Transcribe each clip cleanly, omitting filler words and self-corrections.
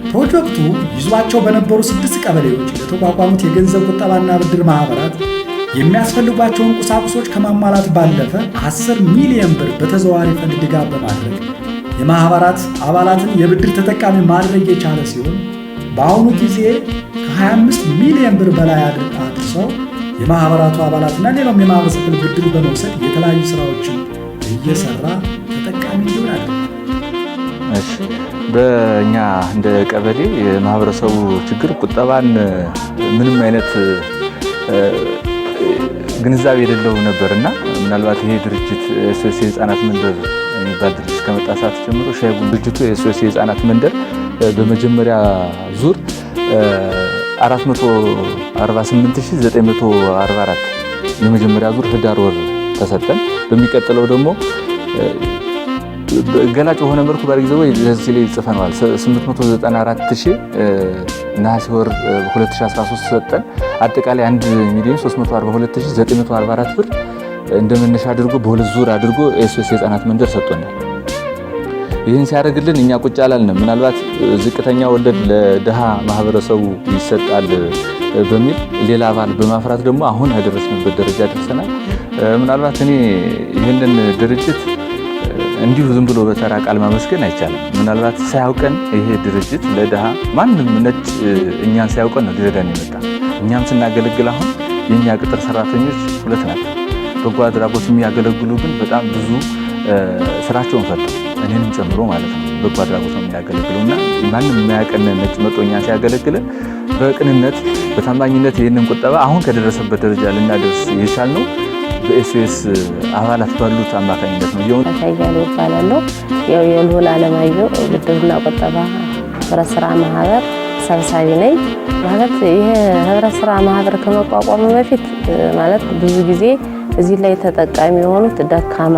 ፕሮጀክቱ ይዟቸው በነበሩ 6 ቀበሌዎች ለተቋቋሙት የገንዘብ ቁጠባና ብድር ማህበራት የሚያስፈልጓቸውን ቁሳቁሶች ከማሟላት ባለፈ 10 ሚሊዮን ብር በተዘዋዋሪ ፈንድ ድጋፍ በማድረግ የማህበራት አባላትን የብድር ተጠቃሚ ማድረግ የቻለ ሲሆን በአሁኑ ጊዜ ከ25 ሚሊዮን ብር በላይ አድርሰው የማህበራቱ አባላትና ሌላም የማህበረሰብ ብድር በመውሰድ የተለያዩ ስራዎችን እየሰራ ተጠቃሚ ይሆናል። እሺ፣ በእኛ እንደ ቀበሌ የማህበረሰቡ ችግር ቁጠባን ምንም አይነት ግንዛቤ የሌለው ነበርና ምናልባት ይሄ ድርጅት ኤስኦኤስ የህፃናት መንደር የሚባል ድርጅት ከመጣ ሰዓት ጀምሮ ሻይ ቡና ድርጅቱ ኤስኦኤስ የህፃናት መንደር በመጀመሪያ ዙር 448944 የመጀመሪያ ዙር ህዳር ወር ተሰጠን። በሚቀጥለው ደግሞ ገላጭ የሆነ መልኩ ባለጊዜው ለዚህ ላይ ጽፈናል 894000 ነሐሴ ወር 2013 ሰጠን። አጠቃላይ 1,342,944 ብር እንደመነሻ አድርጎ በሁለት ዙር አድርጎ ኤስኦኤስ የህፃናት መንደር ሰጥቶናል። ይህን ሲያደርግልን እኛ ቁጭ አላልንም። ምናልባት ዝቅተኛ ወለድ ለድሃ ማህበረሰቡ ይሰጣል በሚል ሌላ አባል በማፍራት ደግሞ አሁን ያደረስንበት ደረጃ ደርሰናል። ምናልባት እኔ ይህንን ድርጅት እንዲሁ ዝም ብሎ በተራ ቃል ማመስገን አይቻልም። ምናልባት ሳያውቀን ይሄ ድርጅት ለድሃ ማንም ነጭ እኛን ሳያውቀን ነው ሊረዳን የመጣ። እኛም ስናገለግል አሁን የኛ ቅጥር ሰራተኞች 2 ናቸው። በጎ አድራጎት የሚያገለግሉ ግን በጣም ብዙ ስራቸውን ፈተው እኔንም ጨምሮ ማለት ነው በጎ አድራጎት ነው የሚያገለግሉና ማንም የማያውቀን ነጭ መጥቶ እኛን ሲያገለግለን በቅንነት በታማኝነት ይህንን ቁጠባ አሁን ከደረሰበት ደረጃ ልናደርስ የቻልነው በኤስኦኤስ አባላት ባሉት አማካኝነት ነው። ታያለው ይባላልው የልዑል አለማየሁ ብድርና ቁጠባ ህብረት ስራ ማህበር ሰብሳቢ ነኝ። ማለት ይሄ ህብረት ስራ ማህበር ከመቋቋሙ በፊት ማለት ብዙ ጊዜ እዚህ ላይ ተጠቃሚ የሆኑት ደካማ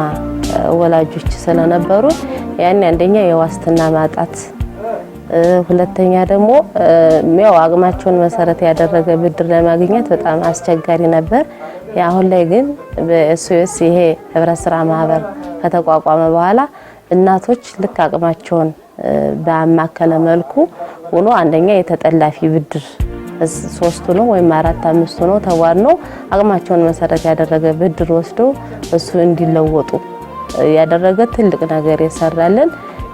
ወላጆች ስለነበሩ ያን አንደኛ የዋስትና ማጣት፣ ሁለተኛ ደግሞ ያው አቅማቸውን መሰረት ያደረገ ብድር ለማግኘት በጣም አስቸጋሪ ነበር። አሁን ላይ ግን በኤስኦኤስ ይሄ ህብረት ስራ ማህበር ከተቋቋመ በኋላ እናቶች ልክ አቅማቸውን በአማከለ መልኩ ሆኖ አንደኛ የተጠላፊ ብድር 3 ነው ወይም 4 5 ነው ተዋርነው አቅማቸውን መሰረት ያደረገ ብድር ወስደው እሱ እንዲለወጡ ያደረገ ትልቅ ነገር የሰራልን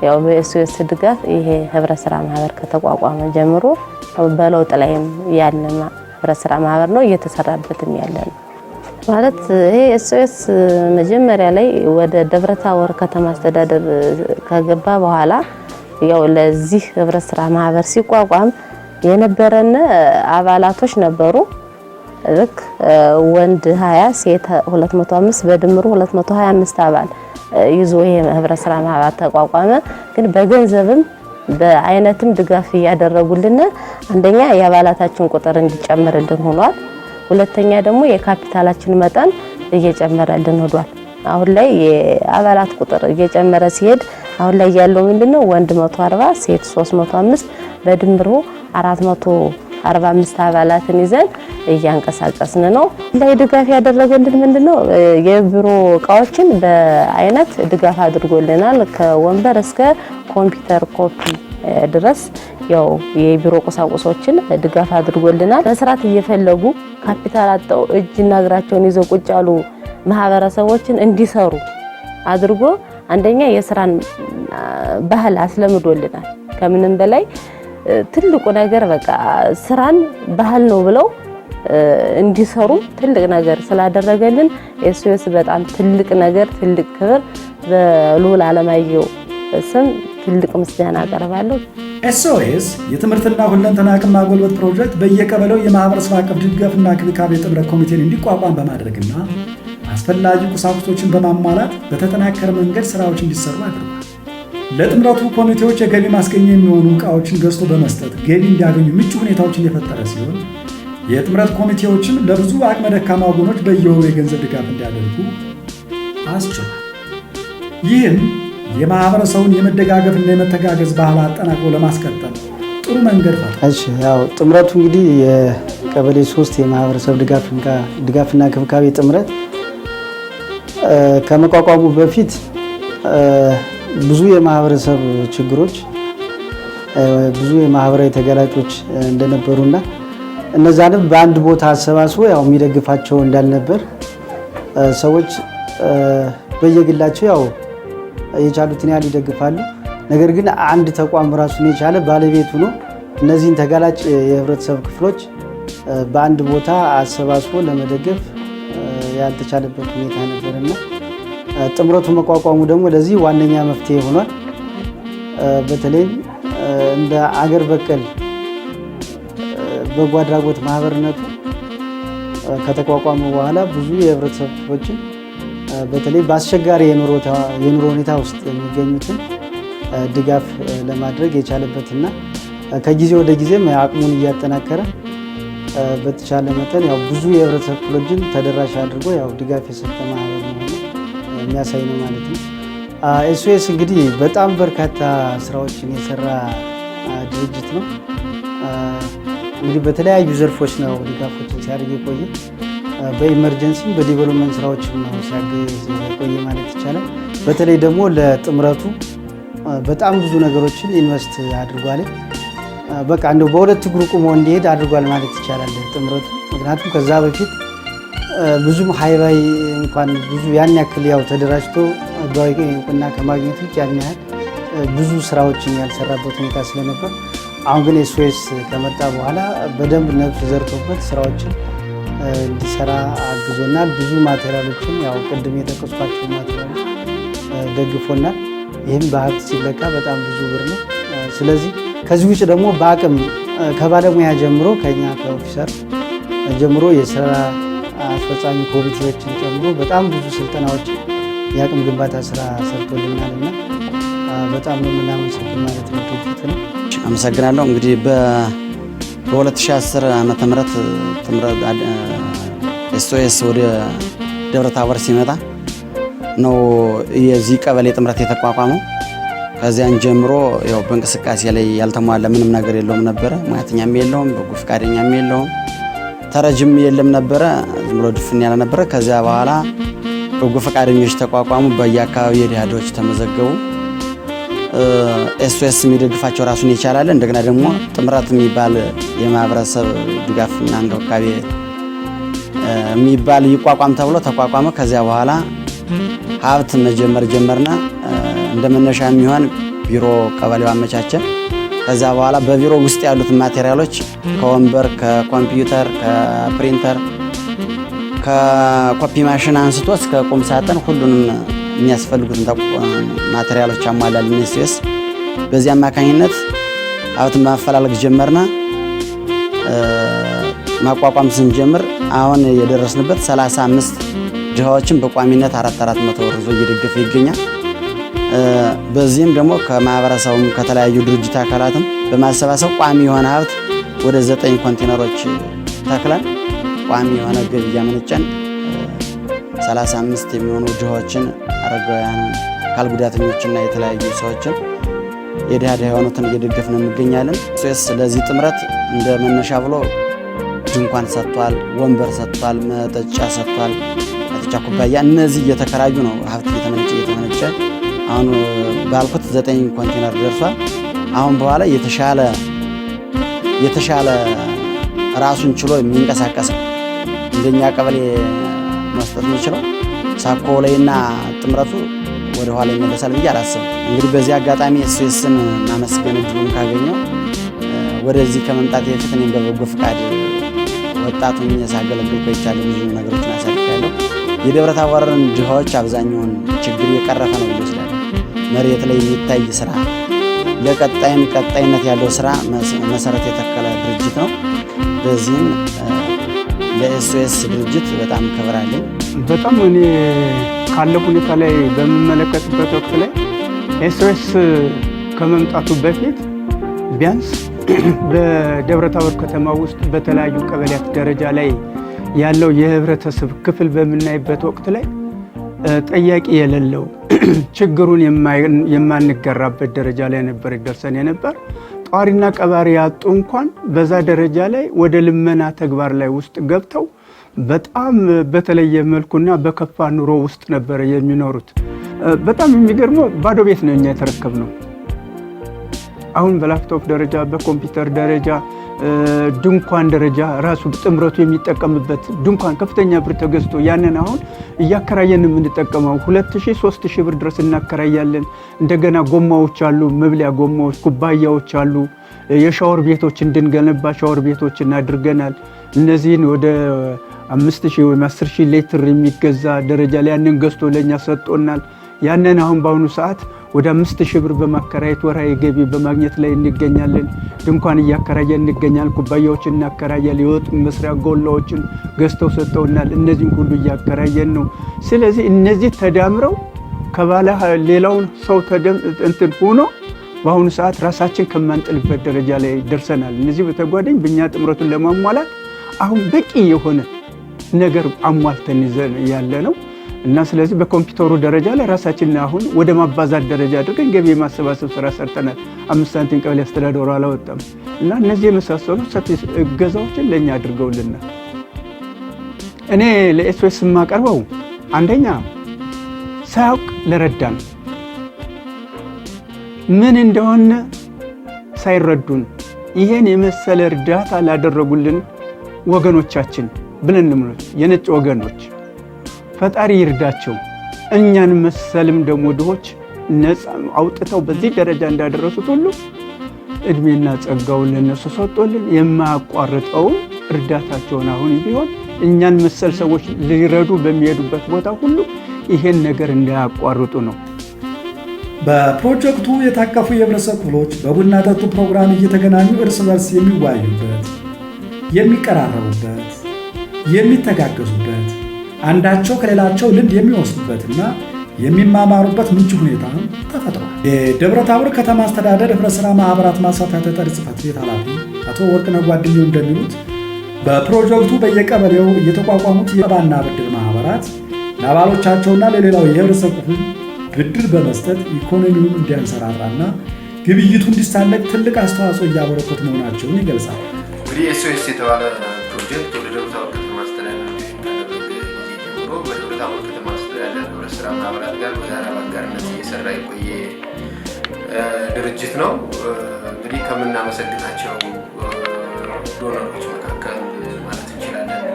ያው በኤስኦኤስ ድጋፍ ይሄ ህብረት ስራ ማህበር ከተቋቋመ ጀምሮ በለውጥ ላይም ያለ ህብረት ስራ ማህበር ነው እየተሰራበትም ያለ ነው። ማለት ይሄ ኤስኦኤስ መጀመሪያ ላይ ወደ ደብረታቦር ከተማ አስተዳደር ከገባ በኋላ ያው ለዚህ ህብረት ስራ ማህበር ሲቋቋም የነበረን አባላቶች ነበሩ። ልክ ወንድ 20 ሴት 205 በድምሩ 225 አባል ይዞ ይሄ ህብረት ስራ ማህበር ተቋቋመ። ግን በገንዘብም በአይነትም ድጋፍ ያደረጉልን አንደኛ የአባላታችን ቁጥር እንዲጨምርልን ሆኗል። ሁለተኛ ደግሞ የካፒታላችን መጠን እየጨመረልን ሆዷል። አሁን ላይ የአባላት ቁጥር እየጨመረ ሲሄድ አሁን ላይ ያለው ምንድነው ወንድ 140 ሴት 305 በድምሩ 445 አባላትን ይዘን እያንቀሳቀስን ነው። ላይ ድጋፍ ያደረገልን ምንድነው የቢሮ እቃዎችን በአይነት ድጋፍ አድርጎልናል። ከወንበር እስከ ኮምፒውተር ኮፒ ድረስ ያው የቢሮ ቁሳቁሶችን ድጋፍ አድርጎልናል። መስራት እየፈለጉ ካፒታል አጣው እጅና እግራቸውን ይዘው ቁጭ ያሉ ማህበረሰቦችን እንዲሰሩ አድርጎ አንደኛ የስራን ባህል አስለምዶልናል። ከምንም በላይ ትልቁ ነገር በቃ ስራን ባህል ነው ብለው እንዲሰሩ ትልቅ ነገር ስላደረገልን ኤስኦኤስ በጣም ትልቅ ነገር ትልቅ ክብር በልዑል አለማየሁ ስም ትልቅ ምስጋና አቀርባለሁ። ኤስኦኤስ የትምህርትና ሁለንተና አቅም ማጎልበት ፕሮጀክት በየቀበሌው የማህበረሰብ አቀፍ ድጋፍና እንክብካቤ ጥምረት ኮሚቴን እንዲቋቋም በማድረግና አስፈላጊ ቁሳቁሶችን በማሟላት በተጠናከረ መንገድ ስራዎች እንዲሰሩ አድርጓል። ለጥምረቱ ኮሚቴዎች የገቢ ማስገኛ የሚሆኑ ዕቃዎችን ገዝቶ በመስጠት ገቢ እንዲያገኙ ምቹ ሁኔታዎችን የፈጠረ ሲሆን የጥምረት ኮሚቴዎችም ለብዙ አቅመ ደካማ ወገኖች በየወሩ የገንዘብ ድጋፍ እንዲያደርጉ አስችሏል። ይህም የማህበረሰቡን የመደጋገፍና የመተጋገዝ ባህል አጠናክሮ ለማስቀጠል ጥሩ መንገድ ፈጥሯል። እሺ፣ ያው ጥምረቱ እንግዲህ የቀበሌ 3 የማህበረሰብ ድጋፍና እንክብካቤ ጥምረት ከመቋቋሙ በፊት ብዙ የማህበረሰብ ችግሮች ብዙ የማህበራዊ ተጋላጮች እንደነበሩና እነዛንም በአንድ ቦታ አሰባስቦ ያው የሚደግፋቸው እንዳልነበር ሰዎች በየግላቸው ያው የቻሉትን ያህል ይደግፋሉ። ነገር ግን አንድ ተቋም ራሱን የቻለ ባለቤት ሆኖ እነዚህን ተጋላጭ የህብረተሰብ ክፍሎች በአንድ ቦታ አሰባስቦ ለመደገፍ ያልተቻለበት ሁኔታ ነበርና ጥምረቱ መቋቋሙ ደግሞ ለዚህ ዋነኛ መፍትሄ ሆኗል። በተለይም እንደ አገር በቀል በጎ አድራጎት ማህበርነቱ ከተቋቋመ በኋላ ብዙ የህብረተሰብ ክፍሎችን በተለይ በአስቸጋሪ የኑሮ ሁኔታ ውስጥ የሚገኙትን ድጋፍ ለማድረግ የቻለበትና ከጊዜ ወደ ጊዜም አቅሙን እያጠናከረ በተቻለ መጠን ያው ብዙ የህብረተሰብ ክፍሎችን ተደራሽ አድርጎ ያው ድጋፍ የሰጠ ማህበር መሆኑ የሚያሳይ ነው ማለት ነው። ኤስኦኤስ እንግዲህ በጣም በርካታ ስራዎችን የሰራ ድርጅት ነው። እንግዲህ በተለያዩ ዘርፎች ነው ድጋፎችን ሲያደርግ የቆየ። በኢመርጀንሲም በዲቨሎፕመንት ስራዎችን ነው ሲያግዝ የቆየ ማለት ይቻላል። በተለይ ደግሞ ለጥምረቱ በጣም ብዙ ነገሮችን ኢንቨስት አድርጓል። በቃ እንደው በሁለት እግሩ ቁሞ እንዲሄድ አድርጓል ማለት ይቻላል ጥምረቱ። ምክንያቱም ከዛ በፊት ብዙም ሃይባይ እንኳን ብዙ ያን ያክል ያው ተደራጅቶ ህጋዊ እውቅና ከማግኘት ውጭ ያን ያህል ብዙ ስራዎችን ያልሰራበት ሁኔታ ስለነበር አሁን ግን ኤስኦኤስ ከመጣ በኋላ በደንብ ነፍስ ዘርቶበት ስራዎችን እንዲሰራ አግዞናል። ብዙ ማቴሪያሎችን ያው ቅድም የጠቀስኳቸው ማቴሪያሎች ደግፎናል። ይህም በሀብት ሲለካ በጣም ብዙ ብር ነው። ስለዚህ ከዚህ ውጭ ደግሞ በአቅም ከባለሙያ ጀምሮ ከኛ ከኦፊሰር ጀምሮ የስራ አስፈጻሚ ኮሚቴዎችን ጨምሮ በጣም ብዙ ስልጠናዎች የአቅም ግንባታ ስራ ሰርቶልናል እና በጣም ነው የምናመሰግን ማለት ነው ድርጅቱ ነው። አመሰግናለሁ። እንግዲህ በ2010 ዓመተ ምህረት ኤስኦኤስ ወደ ደብረ ታቦር ሲመጣ ነው የዚህ ቀበሌ ጥምረት የተቋቋመው። ከዚያን ጀምሮ ያው በእንቅስቃሴ ላይ ያልተሟላ ምንም ነገር የለውም ነበረ። ሙያተኛም የለውም፣ በጎ ፈቃደኛም የለውም፣ ተረጅም የለም ነበረ። ዝም ብሎ ድፍን ያለ ነበረ። ከዚያ በኋላ በጎ ፈቃደኞች ተቋቋሙ። በየአካባቢ የድሃዎች ተመዘገቡ። ኤስኦኤስ የሚደግፋቸው ራሱን ይቻላል። እንደገና ደግሞ ጥምረት የሚባል የማህበረሰብ ድጋፍና እንክብካቤ የሚባል ይቋቋም ተብሎ ተቋቋመ። ከዚያ በኋላ ሀብት መጀመር ጀመርና እንደ መነሻ የሚሆን ቢሮ ቀበሌው አመቻቸ። ከዛ በኋላ በቢሮ ውስጥ ያሉትን ማቴሪያሎች ከወንበር፣ ከኮምፒውተር፣ ከፕሪንተር፣ ከኮፒ ማሽን አንስቶ እስከ ቁም ሳጥን ሁሉንም የሚያስፈልጉትን ማቴሪያሎች አሟላልን ኤስኦኤስ። በዚህ አማካኝነት ሀብትን ማፈላለግ ጀመርና ማቋቋም ስንጀምር አሁን የደረስንበት 35 ድሃዎችን በቋሚነት 400 ብር ይዞ እየደገፈ ይገኛል። በዚህም ደግሞ ከማህበረሰቡም ከተለያዩ ድርጅት አካላትም በማሰባሰብ ቋሚ የሆነ ሀብት ወደ 9 ኮንቴነሮች ተክለን ቋሚ የሆነ ገቢ እያመነጨን 35 የሚሆኑ ድሃዎችን፣ አረጋውያንን፣ አካል ጉዳተኞችና የተለያዩ ሰዎችን የድሃ የሆኑትን እየደገፍን እንገኛለን። ኤስኦኤስ ለዚህ ጥምረት እንደ መነሻ ብሎ ድንኳን ሰጥቷል፣ ወንበር ሰጥቷል፣ መጠጫ ሰጥቷል፣ መጠጫ ኩባያ። እነዚህ እየተከራዩ ነው ሀብት እየተመነጨ አሁን ባልኩት 9 ኮንቴነር ደርሷል። አሁን በኋላ የተሻለ ራሱን ችሎ የሚንቀሳቀስ እንደኛ ቀበሌ መስጠት የሚችለው ሳኮ ላይና ጥምረቱ ወደ ኋላ ይመለሳል ብዬ አላስብም። እንግዲህ በዚህ አጋጣሚ ኤስኦኤስን ማመስገን እድሉን ካገኘው ወደዚህ ከመምጣት በፊት እኔም በበጎ ፈቃድ ወጣቱን ሳገለግል ቆይቻለሁ። ብዙ ነገሮችን አሳልፌያለሁ። የደብረ ታቦርን ድሃዎች አብዛኛውን ችግር የቀረፈ ነው ብሎ ስላለ መሬት ላይ የሚታይ ስራ ለቀጣይም ቀጣይነት ያለው ስራ መሰረት የተከለ ድርጅት ነው። በዚህም ለኤስኦኤስ ድርጅት በጣም ክብር አለኝ። በጣም እኔ ካለው ሁኔታ ላይ በምመለከትበት ወቅት ላይ ኤስኦኤስ ከመምጣቱ በፊት ቢያንስ በደብረ ታቦር ከተማ ውስጥ በተለያዩ ቀበሌያት ደረጃ ላይ ያለው የህብረተሰብ ክፍል በምናይበት ወቅት ላይ ጠያቂ የሌለው ችግሩን የማንገራበት ደረጃ ላይ ነበር ደርሰን የነበር። ጧሪና ቀባሪ ያጡ እንኳን በዛ ደረጃ ላይ ወደ ልመና ተግባር ላይ ውስጥ ገብተው በጣም በተለየ መልኩና በከፋ ኑሮ ውስጥ ነበር የሚኖሩት። በጣም የሚገርመው ባዶ ቤት ነው እኛ የተረከብነው። አሁን በላፕቶፕ ደረጃ በኮምፒውተር ደረጃ ድንኳን ደረጃ ራሱ ጥምረቱ የሚጠቀምበት ድንኳን ከፍተኛ ብር ተገዝቶ ያንን አሁን እያከራየን የምንጠቀመው 2000 3000 ብር ድረስ እናከራያለን። እንደገና ጎማዎች አሉ፣ መብሊያ ጎማዎች፣ ኩባያዎች አሉ። የሻወር ቤቶች እንድንገነባ ሻወር ቤቶችን አድርገናል። እነዚህን ወደ 5000 ወይም 10000 ሊትር የሚገዛ ደረጃ ላይ ያንን ገዝቶ ለኛ ሰጥቶናል። ያንን አሁን በአሁኑ ሰዓት ወደ 5000 ብር በማከራየት ወርሃዊ ገቢ በማግኘት ላይ እንገኛለን። ድንኳን እያከራየን እንገኛለን። ኩባያዎችን እናከራያለን። የወጥ መስሪያ ጎላዎችን ገዝተው ሰጥተውናል። እነዚህን ሁሉ እያከራየን ነው። ስለዚህ እነዚህ ተዳምረው ከባለ ሌላውን ሰው እንትን ሆኖ በአሁኑ ሰዓት ራሳችን ከማንጥልበት ደረጃ ላይ ደርሰናል። እነዚህ በተጓዳኝ በእኛ ጥምረቱን ለማሟላት አሁን በቂ የሆነ ነገር አሟልተን ይዘን ያለ ነው እና ስለዚህ በኮምፒውተሩ ደረጃ ላይ ራሳችንን አሁን ወደ ማባዛት ደረጃ አድርገን ገቢ የማሰባሰብ ስራ ሰርተናል። 5 ሳንቲም ቀበሌ አስተዳደሩ አላወጣም እና እነዚህ የመሳሰሉ ሰፊ እገዛዎችን ለእኛ አድርገውልናል። እኔ ለኤስኦኤስ የማቀርበው አንደኛ ሳያውቅ ለረዳን ምን እንደሆነ ሳይረዱን ይሄን የመሰለ እርዳታ ላደረጉልን ወገኖቻችን ብለን ነው የነጭ ወገኖች ፈጣሪ ይርዳቸው። እኛን መሰልም ደግሞ ድሆች ነፃ አውጥተው በዚህ ደረጃ እንዳደረሱት ሁሉ እድሜና ጸጋውን ለነሱ ሰጥቶልን የማያቋርጠውን እርዳታቸውን አሁን ቢሆን እኛን መሰል ሰዎች ሊረዱ በሚሄዱበት ቦታ ሁሉ ይሄን ነገር እንዳያቋርጡ ነው። በፕሮጀክቱ የታቀፉ የህብረተሰብ ክፍሎች በቡና ጠጡ ፕሮግራም እየተገናኙ እርስ በርስ የሚወያዩበት፣ የሚቀራረቡበት፣ የሚተጋገዙበት፣ አንዳቸው ከሌላቸው ልምድ የሚወስዱበትና የሚማማሩበት ምቹ ሁኔታ ተፈጥሯል። የደብረ ታቦር ከተማ አስተዳደር ህብረት ሥራ ማህበራት ማሳተፊያ ተጠሪ ጽሕፈት ቤት ኃላፊ አቶ ወርቅነህ ጓደኛው እንደሚሉት በፕሮጀክቱ በየቀበሌው የተቋቋሙት የባና ብድር ማህበራት ለአባሎቻቸውና ለሌላው የህብረተሰብ ክፍል ብድር በመስጠት ኢኮኖሚውን እንዲያንሰራራና ግብይቱ እንዲሳለቅ ትልቅ አስተዋጽኦ እያበረከቱ መሆናቸውን ይገልጻል። እንግዲህ ኤስኦኤስ የተባለ ፕሮጀክት ወደ ደብረ ታቦር ከተማ አስተዳደር ጀምሮ በደብረ ታቦር ከተማ አስተዳደር ህብረት ሥራ ማህበራት ጋር በጋራ በአጋርነት እየሰራ የቆየ ድርጅት ነው። እንግዲህ ከምናመሰግናቸው ዶነሮች መካከል ማለት እንችላለን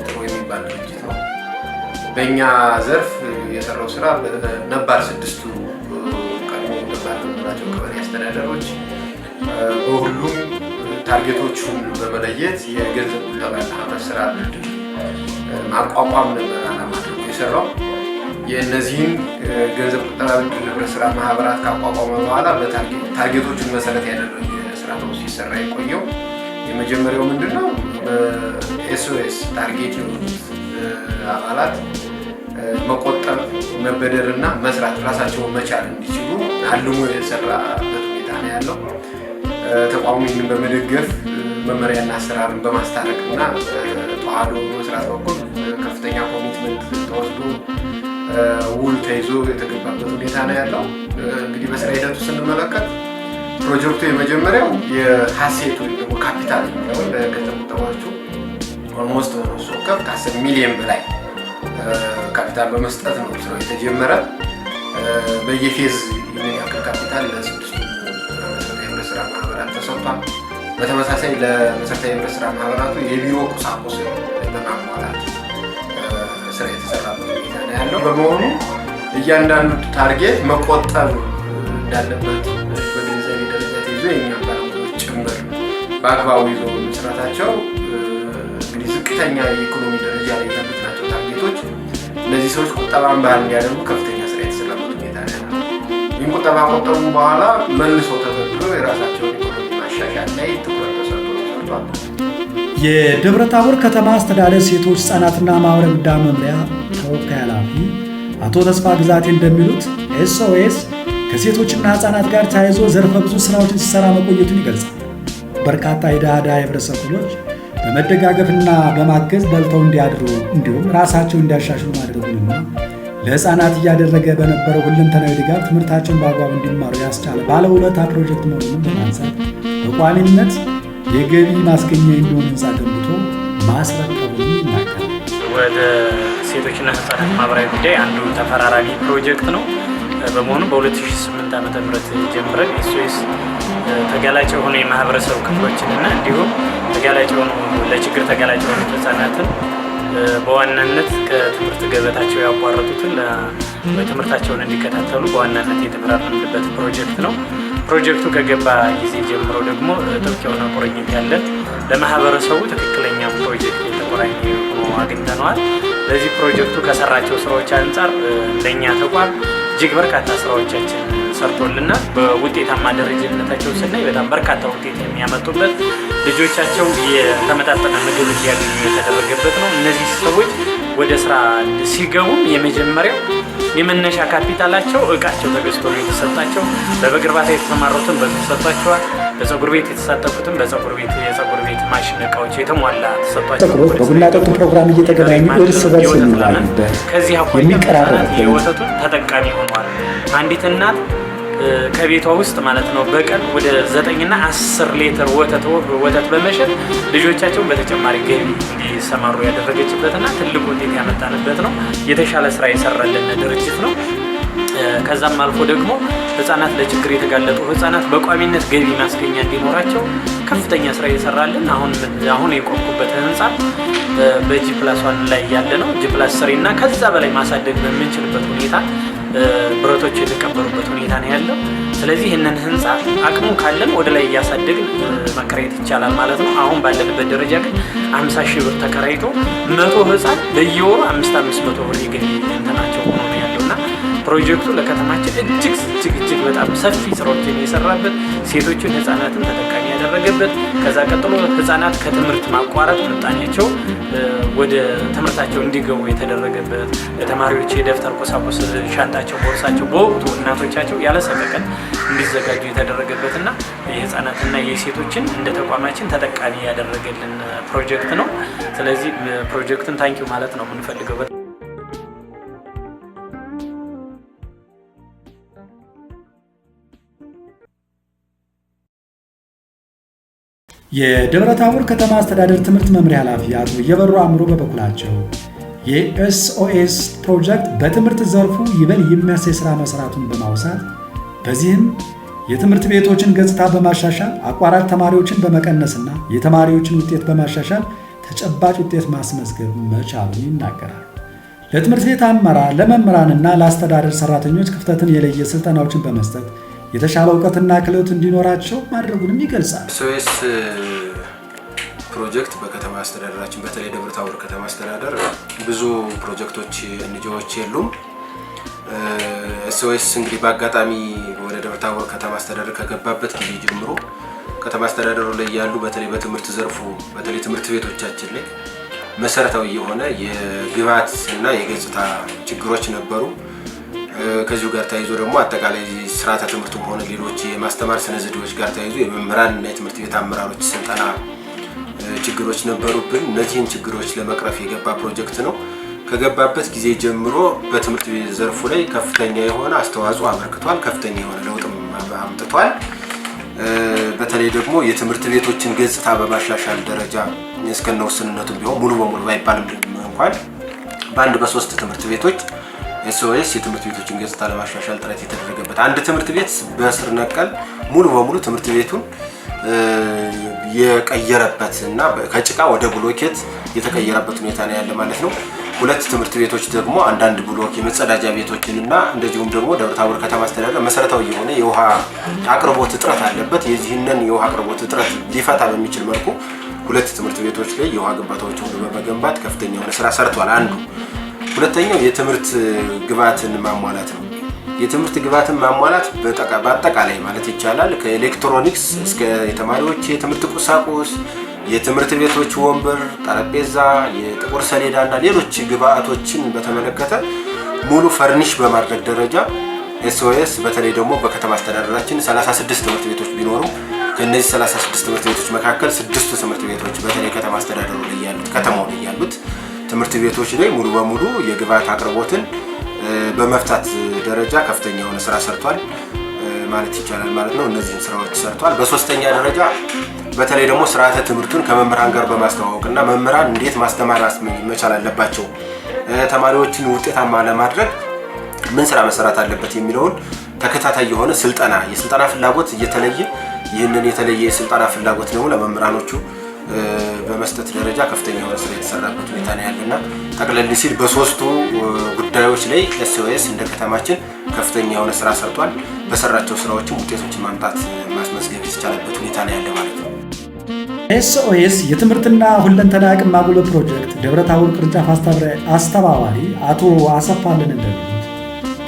ጥሩ የሚባል ድርጅት ነው። በእኛ ዘርፍ የሰራው ስራ በነባር 6ቱ ቀድሞ ነባር በነበራቸው ቀበሌ አስተዳደሮች በሁሉም ታርጌቶቹን በመለየት የገንዘብ ቁጠባና ህብረት ሥራ ብድር ማቋቋም ነበር ዓላማ አድርጎ የሰራው። የእነዚህን ገንዘብ ቁጠባ ብድር ህብረት ሥራ ማህበራት ካቋቋመ በኋላ ታርጌቶቹን መሰረት ያደረገ ስራ ነው ሲሰራ የቆየው። የመጀመሪያው ምንድነው? በኤስኦኤስ ታርጌት የሆኑት አባላት መቆጠብ፣ መበደርና መስራት ራሳቸውን መቻል እንዲችሉ አልሞ የሰራበት ሁኔታ ነው ያለው። ተቋሙ ይህንን በመደገፍ መመሪያና አሰራርን በማስታረቅና ተዋህዶ መስራት በኩል ከፍተኛ ኮሚትመንት ተወስዶ ውል ተይዞ የተገባበት ሁኔታ ነው ያለው። እንግዲህ በስራ ሂደቱ ስንመለከት ፕሮጀክቱ የመጀመሪያው የሀሴት ወይም ደግሞ ካፒታል የሚለውን ለገንዘብ ቁጠባዎቹ ኦልሞስት ከ10 ሚሊዮን በላይ ካፒታል በመስጠት ነው ስራው የተጀመረ። በየፌዝ ይህንን ያክል ካፒታል ለ6ቱ መሰረታዊ ህብረት ሥራ ማህበራት ተሰጥቷል። በተመሳሳይ ለመሰረታዊ ህብረት ሥራ ማህበራቱ የቢሮ ቁሳቁስ በማሟላት ስራ የተሰራበት ሁኔታ ነው ያለው። በመሆኑ እያንዳንዱ ታርጌት መቆጠብ እንዳለበት በገንዘብ ደረጃ ተይዞ የኛ ባለሙያዎች ጭምር በአግባቡ ይዞ መስራታቸው እንግዲህ ዝቅተኛ የኢኮኖሚ ደረጃ ላይ ያሉት ናቸው ታርጌቶች። እነዚህ ሰዎች ቁጠባን ባህል እንዲያደርጉ ከፍተኛ ስራ የተሰራበት ሁኔታ ነው ያለው። ይህን ቁጠባ ቆጠቡ በኋላ መልሶ ተበድሮ የራሳቸውን ኢኮኖሚ ማሻሻል ላይ ትኩረት ተሰጥቶ ሰርቷል። የደብረ ታቦር ከተማ አስተዳደር ሴቶች ህጻናትና ማህበራዊ ጉዳይ መምሪያ ተወካይ ኃላፊ አቶ ተስፋ ግዛቴ እንደሚሉት ኤስኦኤስ ከሴቶችና ህጻናት ጋር ተያይዞ ዘርፈ ብዙ ስራዎችን ሲሰራ መቆየቱን ይገልጻል። በርካታ የድሃ የህብረተሰብ ክፍሎች በመደጋገፍና በማገዝ በልተው እንዲያድሩ እንዲሁም ራሳቸውን እንዲያሻሽሉ ማድረጉንና ለህፃናት እያደረገ በነበረው ሁለንተናዊ ድጋፍ ትምህርታቸውን በአግባቡ እንዲማሩ ያስቻለ ባለውለታ ፕሮጀክት መሆኑን በማንሳት በቋሚነት የገቢ ማስገኛ የሚሆን ህንፃ ገንብቶ ማስረከቡን ይናገራል። ወደ ሴቶችና ህፃናት ማህበራዊ ጉዳይ አንዱ ተፈራራቢ ፕሮጀክት ነው። በመሆኑ በ2008 ዓ.ም ጀምረን ኤስኦኤስ ተጋላጭ የሆኑ የማህበረሰብ ክፍሎችንና እንዲሁም ተጋላጭ የሆኑ ለችግር ተጋላጭ የሆኑ ህጻናትን በዋናነት ከትምህርት ገበታቸው ያቋረጡትን ትምህርታቸውን እንዲከታተሉ በዋናነት የተመራረንበት ፕሮጀክት ነው። ፕሮጀክቱ ከገባ ጊዜ ጀምሮ ደግሞ ጥብቅ የሆነ ቁርኝት ያለን ለማህበረሰቡ ትክክለኛ ፕሮጀክት የተቆራኘ ሆኖ አግኝተነዋል። ለዚህ ፕሮጀክቱ ከሰራቸው ስራዎች አንጻር ለእኛ ተቋም እጅግ በርካታ ስራዎቻችን ሰርቶልናል። በውጤታማ ደረጃነታቸው ስናይ በጣም በርካታ ውጤት የሚያመጡበት ልጆቻቸው የተመጣጠነ ምግብ እንዲያገኙ የተደረገበት ነው። እነዚህ ሰዎች ወደ ስራ ሲገቡ የመጀመሪያው የመነሻ ካፒታላቸው እቃቸው ተገዝቶ ነው የተሰጣቸው። በበግ እርባታ የተሰማሩትን በግ ተሰጥቷቸዋል። በፀጉር ቤት የተሳተፉትን በፀጉር ቤት ማሽን እቃዎች የተሟላ ተሰጥቷቸው በቡና ጠጡ ፕሮግራም እየተገናኙ እርስ በርስ የሚዋሉበት ከዚህ አኳያ የወተቱን ተጠቃሚ ሆኗል። አንዲት እናት ከቤቷ ውስጥ ማለት ነው በቀን ወደ 9 እና 10 ሊትር ወተት በመሸጥ ልጆቻቸውን በተጨማሪ ገቢ እንዲሰማሩ ያደረገችበትና ትልቅ ውጤት ያመጣንበት ነው። የተሻለ ስራ የሰራልን ድርጅት ነው። ከዛም አልፎ ደግሞ ህጻናት ለችግር የተጋለጡ ህጻናት በቋሚነት ገቢ ማስገኛ እንዲኖራቸው ከፍተኛ ስራ የሰራልን አሁን የቆምኩበት ህንጻ በጂ+1 ላይ ያለ ነው። ጂ+3 እና ከዛ በላይ ማሳደግ በምንችልበት ሁኔታ ብረቶች የተቀበሩበት ሁኔታ ነው ያለው። ስለዚህ ይህንን ህንጻ አቅሙ ካለን ወደ ላይ እያሳደግን መከራየት ይቻላል ማለት ነው። አሁን ባለንበት ደረጃ ግን 50 ሺህ ብር ተከራይቶ 100 ህጻን በየወሩ 500 ብር የገቢ እንትናቸው ሆኖ ነው ያለውና ፕሮጀክቱ ለከተማችን እጅግ በጣም ሰፊ ስራዎችን የሰራበት ሴቶችን ህጻናትን ተጠቃሚ ያደረገበት ከዛ ቀጥሎ ህጻናት ከትምህርት ማቋረጥ ምጣኔያቸው ወደ ትምህርታቸው እንዲገቡ የተደረገበት ለተማሪዎች የደብተር ቁሳቁስ ሻንጣቸው ቦርሳቸው በወቅቱ እናቶቻቸው ያለ ሰቀቀን እንዲዘጋጁ የተደረገበትና የህጻናትና የሴቶችን እንደ ተቋማችን ተጠቃሚ ያደረገልን ፕሮጀክት ነው። ስለዚህ ፕሮጀክቱን ታንኪዩ ማለት ነው የምንፈልገው። የደብረ ታቦር ከተማ አስተዳደር ትምህርት መምሪያ ኃላፊ አቶ እየበሩ አእምሮ በበኩላቸው የኤስኦኤስ ፕሮጀክት በትምህርት ዘርፉ ይበል የሚያሰኝ ስራ መስራቱን በማውሳት በዚህም የትምህርት ቤቶችን ገጽታ በማሻሻል አቋራጭ ተማሪዎችን በመቀነስና የተማሪዎችን ውጤት በማሻሻል ተጨባጭ ውጤት ማስመዝገብ መቻሉን ይናገራል። ለትምህርት ቤት አመራር፣ ለመምህራንና ለአስተዳደር ሰራተኞች ክፍተትን የለየ ስልጠናዎችን በመስጠት የተሻለ እውቀትና ክህሎት እንዲኖራቸው ማድረጉንም ይገልጻል። ኤስኦኤስ ፕሮጀክት በከተማ አስተዳደራችን በተለይ ደብረ ታቦር ከተማ አስተዳደር ብዙ ፕሮጀክቶች እንጆዎች የሉም። ኤስኦኤስ እንግዲህ በአጋጣሚ ወደ ደብረ ታቦር ከተማ አስተዳደር ከገባበት ጊዜ ጀምሮ ከተማ አስተዳደሩ ላይ ያሉ በተለይ በትምህርት ዘርፉ በተለይ ትምህርት ቤቶቻችን ላይ መሰረታዊ የሆነ የግብዓት እና የገጽታ ችግሮች ነበሩ። ከዚሁ ጋር ተያይዞ ደግሞ አጠቃላይ ስርዓተ ትምህርቱም ሆነ ሌሎች የማስተማር ስነ ዘዴዎች ጋር ተያይዞ የመምህራን እና የትምህርት ቤት አመራሮች ስልጠና ችግሮች ነበሩብን። እነዚህን ችግሮች ለመቅረፍ የገባ ፕሮጀክት ነው። ከገባበት ጊዜ ጀምሮ በትምህርት ቤት ዘርፉ ላይ ከፍተኛ የሆነ አስተዋጽኦ አበርክቷል። ከፍተኛ የሆነ ለውጥም አምጥቷል። በተለይ ደግሞ የትምህርት ቤቶችን ገጽታ በማሻሻል ደረጃ እስከነ ውስንነቱ ቢሆን ሙሉ በሙሉ ባይባልም እንኳን በአንድ በሶስት ትምህርት ቤቶች ኤስኦኤስ የትምህርት ቤቶችን ገጽታ ለማሻሻል ጥረት የተደረገበት አንድ ትምህርት ቤት በስር ነቀል ሙሉ በሙሉ ትምህርት ቤቱን የቀየረበት እና ከጭቃ ወደ ብሎኬት የተቀየረበት ሁኔታ ነው ያለ ማለት ነው። ሁለት ትምህርት ቤቶች ደግሞ አንዳንድ ብሎክ የመጸዳጃ ቤቶችን እና እንደዚሁም ደግሞ ደብረ ታቦር ከተማ አስተዳደር መሰረታዊ የሆነ የውሃ አቅርቦት እጥረት አለበት። የዚህንን የውሃ አቅርቦት እጥረት ሊፈታ በሚችል መልኩ ሁለት ትምህርት ቤቶች ላይ የውሃ ግንባታዎችን በመገንባት ከፍተኛ የሆነ ስራ ሰርቷል። አንዱ ሁለተኛው የትምህርት ግብዓትን ማሟላት ነው። የትምህርት ግብዓትን ማሟላት በአጠቃላይ ማለት ይቻላል ከኤሌክትሮኒክስ እስከ የተማሪዎች የትምህርት ቁሳቁስ፣ የትምህርት ቤቶች ወንበር፣ ጠረጴዛ፣ የጥቁር ሰሌዳ እና ሌሎች ግብዓቶችን በተመለከተ ሙሉ ፈርኒሽ በማድረግ ደረጃ ኤስኦኤስ በተለይ ደግሞ በከተማ አስተዳደራችን 36 ትምህርት ቤቶች ቢኖሩ ከነዚህ 36 ትምህርት ቤቶች መካከል 6 ትምህርት ቤቶች በተለይ ከተማ አስተዳደሩ ላይ ያሉት ከተማው ላይ ያሉት ትምህርት ቤቶች ላይ ሙሉ በሙሉ የግብዓት አቅርቦትን በመፍታት ደረጃ ከፍተኛ የሆነ ስራ ሰርቷል ማለት ይቻላል ማለት ነው። እነዚህን ስራዎች ሰርቷል። በሶስተኛ ደረጃ በተለይ ደግሞ ስርዓተ ትምህርቱን ከመምህራን ጋር በማስተዋወቅና መምህራን እንዴት ማስተማር መቻል አለባቸው፣ ተማሪዎችን ውጤታማ ለማድረግ ምን ስራ መሰራት አለበት የሚለውን ተከታታይ የሆነ ስልጠና የስልጠና ፍላጎት እየተለየ ይህንን የተለየ የስልጠና ፍላጎት ደግሞ ለመምህራኖቹ በመስጠት ደረጃ ከፍተኛ የሆነ ስራ የተሰራበት ሁኔታ ነው ያለና ጠቅለል ሲል በሶስቱ ጉዳዮች ላይ ኤስኦኤስ እንደ ከተማችን ከፍተኛ የሆነ ስራ ሰርቷል። በሰራቸው ስራዎችም ውጤቶችን ማምጣት ማስመዝገብ የተቻለበት ሁኔታ ነው ያለ ማለት ነው። ኤስኦኤስ የትምህርትና ሁለንተና አቅም ማጎልበት ፕሮጀክት ደብረ ታቦር ቅርንጫፍ አስተባባሪ አቶ አሰፋልን እንደሚሉት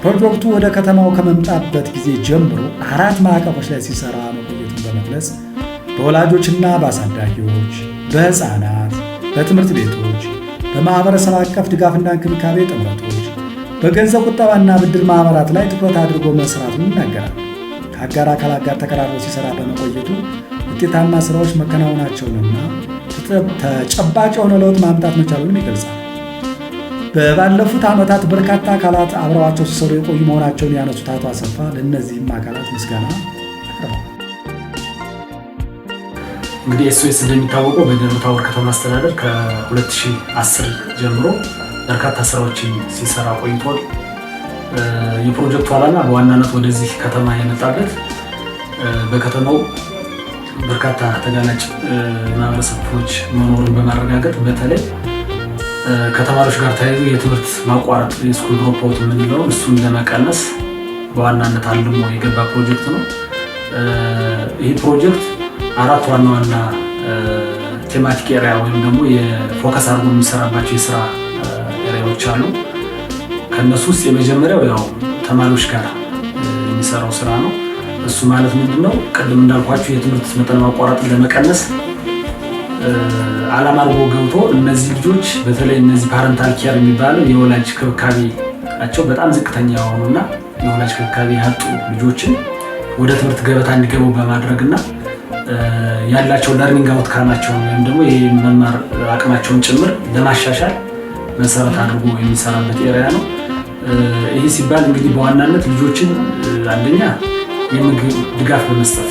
ፕሮጀክቱ ወደ ከተማው ከመምጣበት ጊዜ ጀምሮ 4 ማዕቀፎች ላይ ሲሰራ መቆየቱን በመግለጽ በወላጆችና በአሳዳጊዎች፣ በህፃናት፣ በትምህርት ቤቶች፣ በማህበረሰብ አቀፍ ድጋፍና እንክብካቤ ጥምረቶች፣ በገንዘብ ቁጠባና ብድር ማህበራት ላይ ትኩረት አድርጎ መስራቱን ይናገራል። ከአጋር አካላት ጋር ተቀራርቦ ሲሰራ በመቆየቱ ውጤታማ ስራዎች መከናወናቸውንና ተጨባጭ የሆነ ለውጥ ማምጣት መቻሉንም ይገልጻል። ባለፉት ዓመታት በርካታ አካላት አብረዋቸው ሲሰሩ የቆዩ መሆናቸውን ያነሱት አቶ አሰፋ ለእነዚህም አካላት ምስጋና አቅርበዋል። እንግዲህ ኤስኦኤስ እንደሚታወቀው በደብረ ታቦር ከተማ አስተዳደር ከ2010 ጀምሮ በርካታ ስራዎችን ሲሰራ ቆይቷል። የፕሮጀክቱ ዓላማ በዋናነት ወደዚህ ከተማ የመጣበት በከተማው በርካታ ተጋላጭ የማህበረሰብ ክፍሎች መኖሩን በማረጋገጥ በተለይ ከተማሪዎች ጋር ተያይዞ የትምህርት ማቋረጥ የስኩል ድሮፕ አውት የምንለው እሱን ለመቀነስ በዋናነት አልሞ የገባ ፕሮጀክት ነው። ይህ ፕሮጀክት 4 ዋና ዋና ቴማቲክ ኤሪያ ወይም ደግሞ የፎከስ አድርጎ የሚሰራባቸው የስራ ኤሪያዎች አሉ። ከነሱ ውስጥ የመጀመሪያው ያው ተማሪዎች ጋር የሚሰራው ስራ ነው። እሱ ማለት ምንድነው? ቅድም እንዳልኳችሁ የትምህርት መጠን ማቋረጥን ለመቀነስ ዓላማ አድርጎ ገብቶ እነዚህ ልጆች በተለይ እነዚህ ፓረንታል ኬር የሚባለው የወላጅ ክብካቤያቸው በጣም ዝቅተኛ የሆኑና የወላጅ ክብካቤ ያጡ ልጆችን ወደ ትምህርት ገበታ እንዲገቡ በማድረግና ያላቸው ለርኒንግ አውትካማቸውን ወይም ደግሞ የመማር አቅማቸውን ጭምር ለማሻሻል መሰረት አድርጎ የሚሰራበት ኤሪያ ነው። ይህ ሲባል እንግዲህ በዋናነት ልጆችን አንደኛ የምግብ ድጋፍ በመስጠት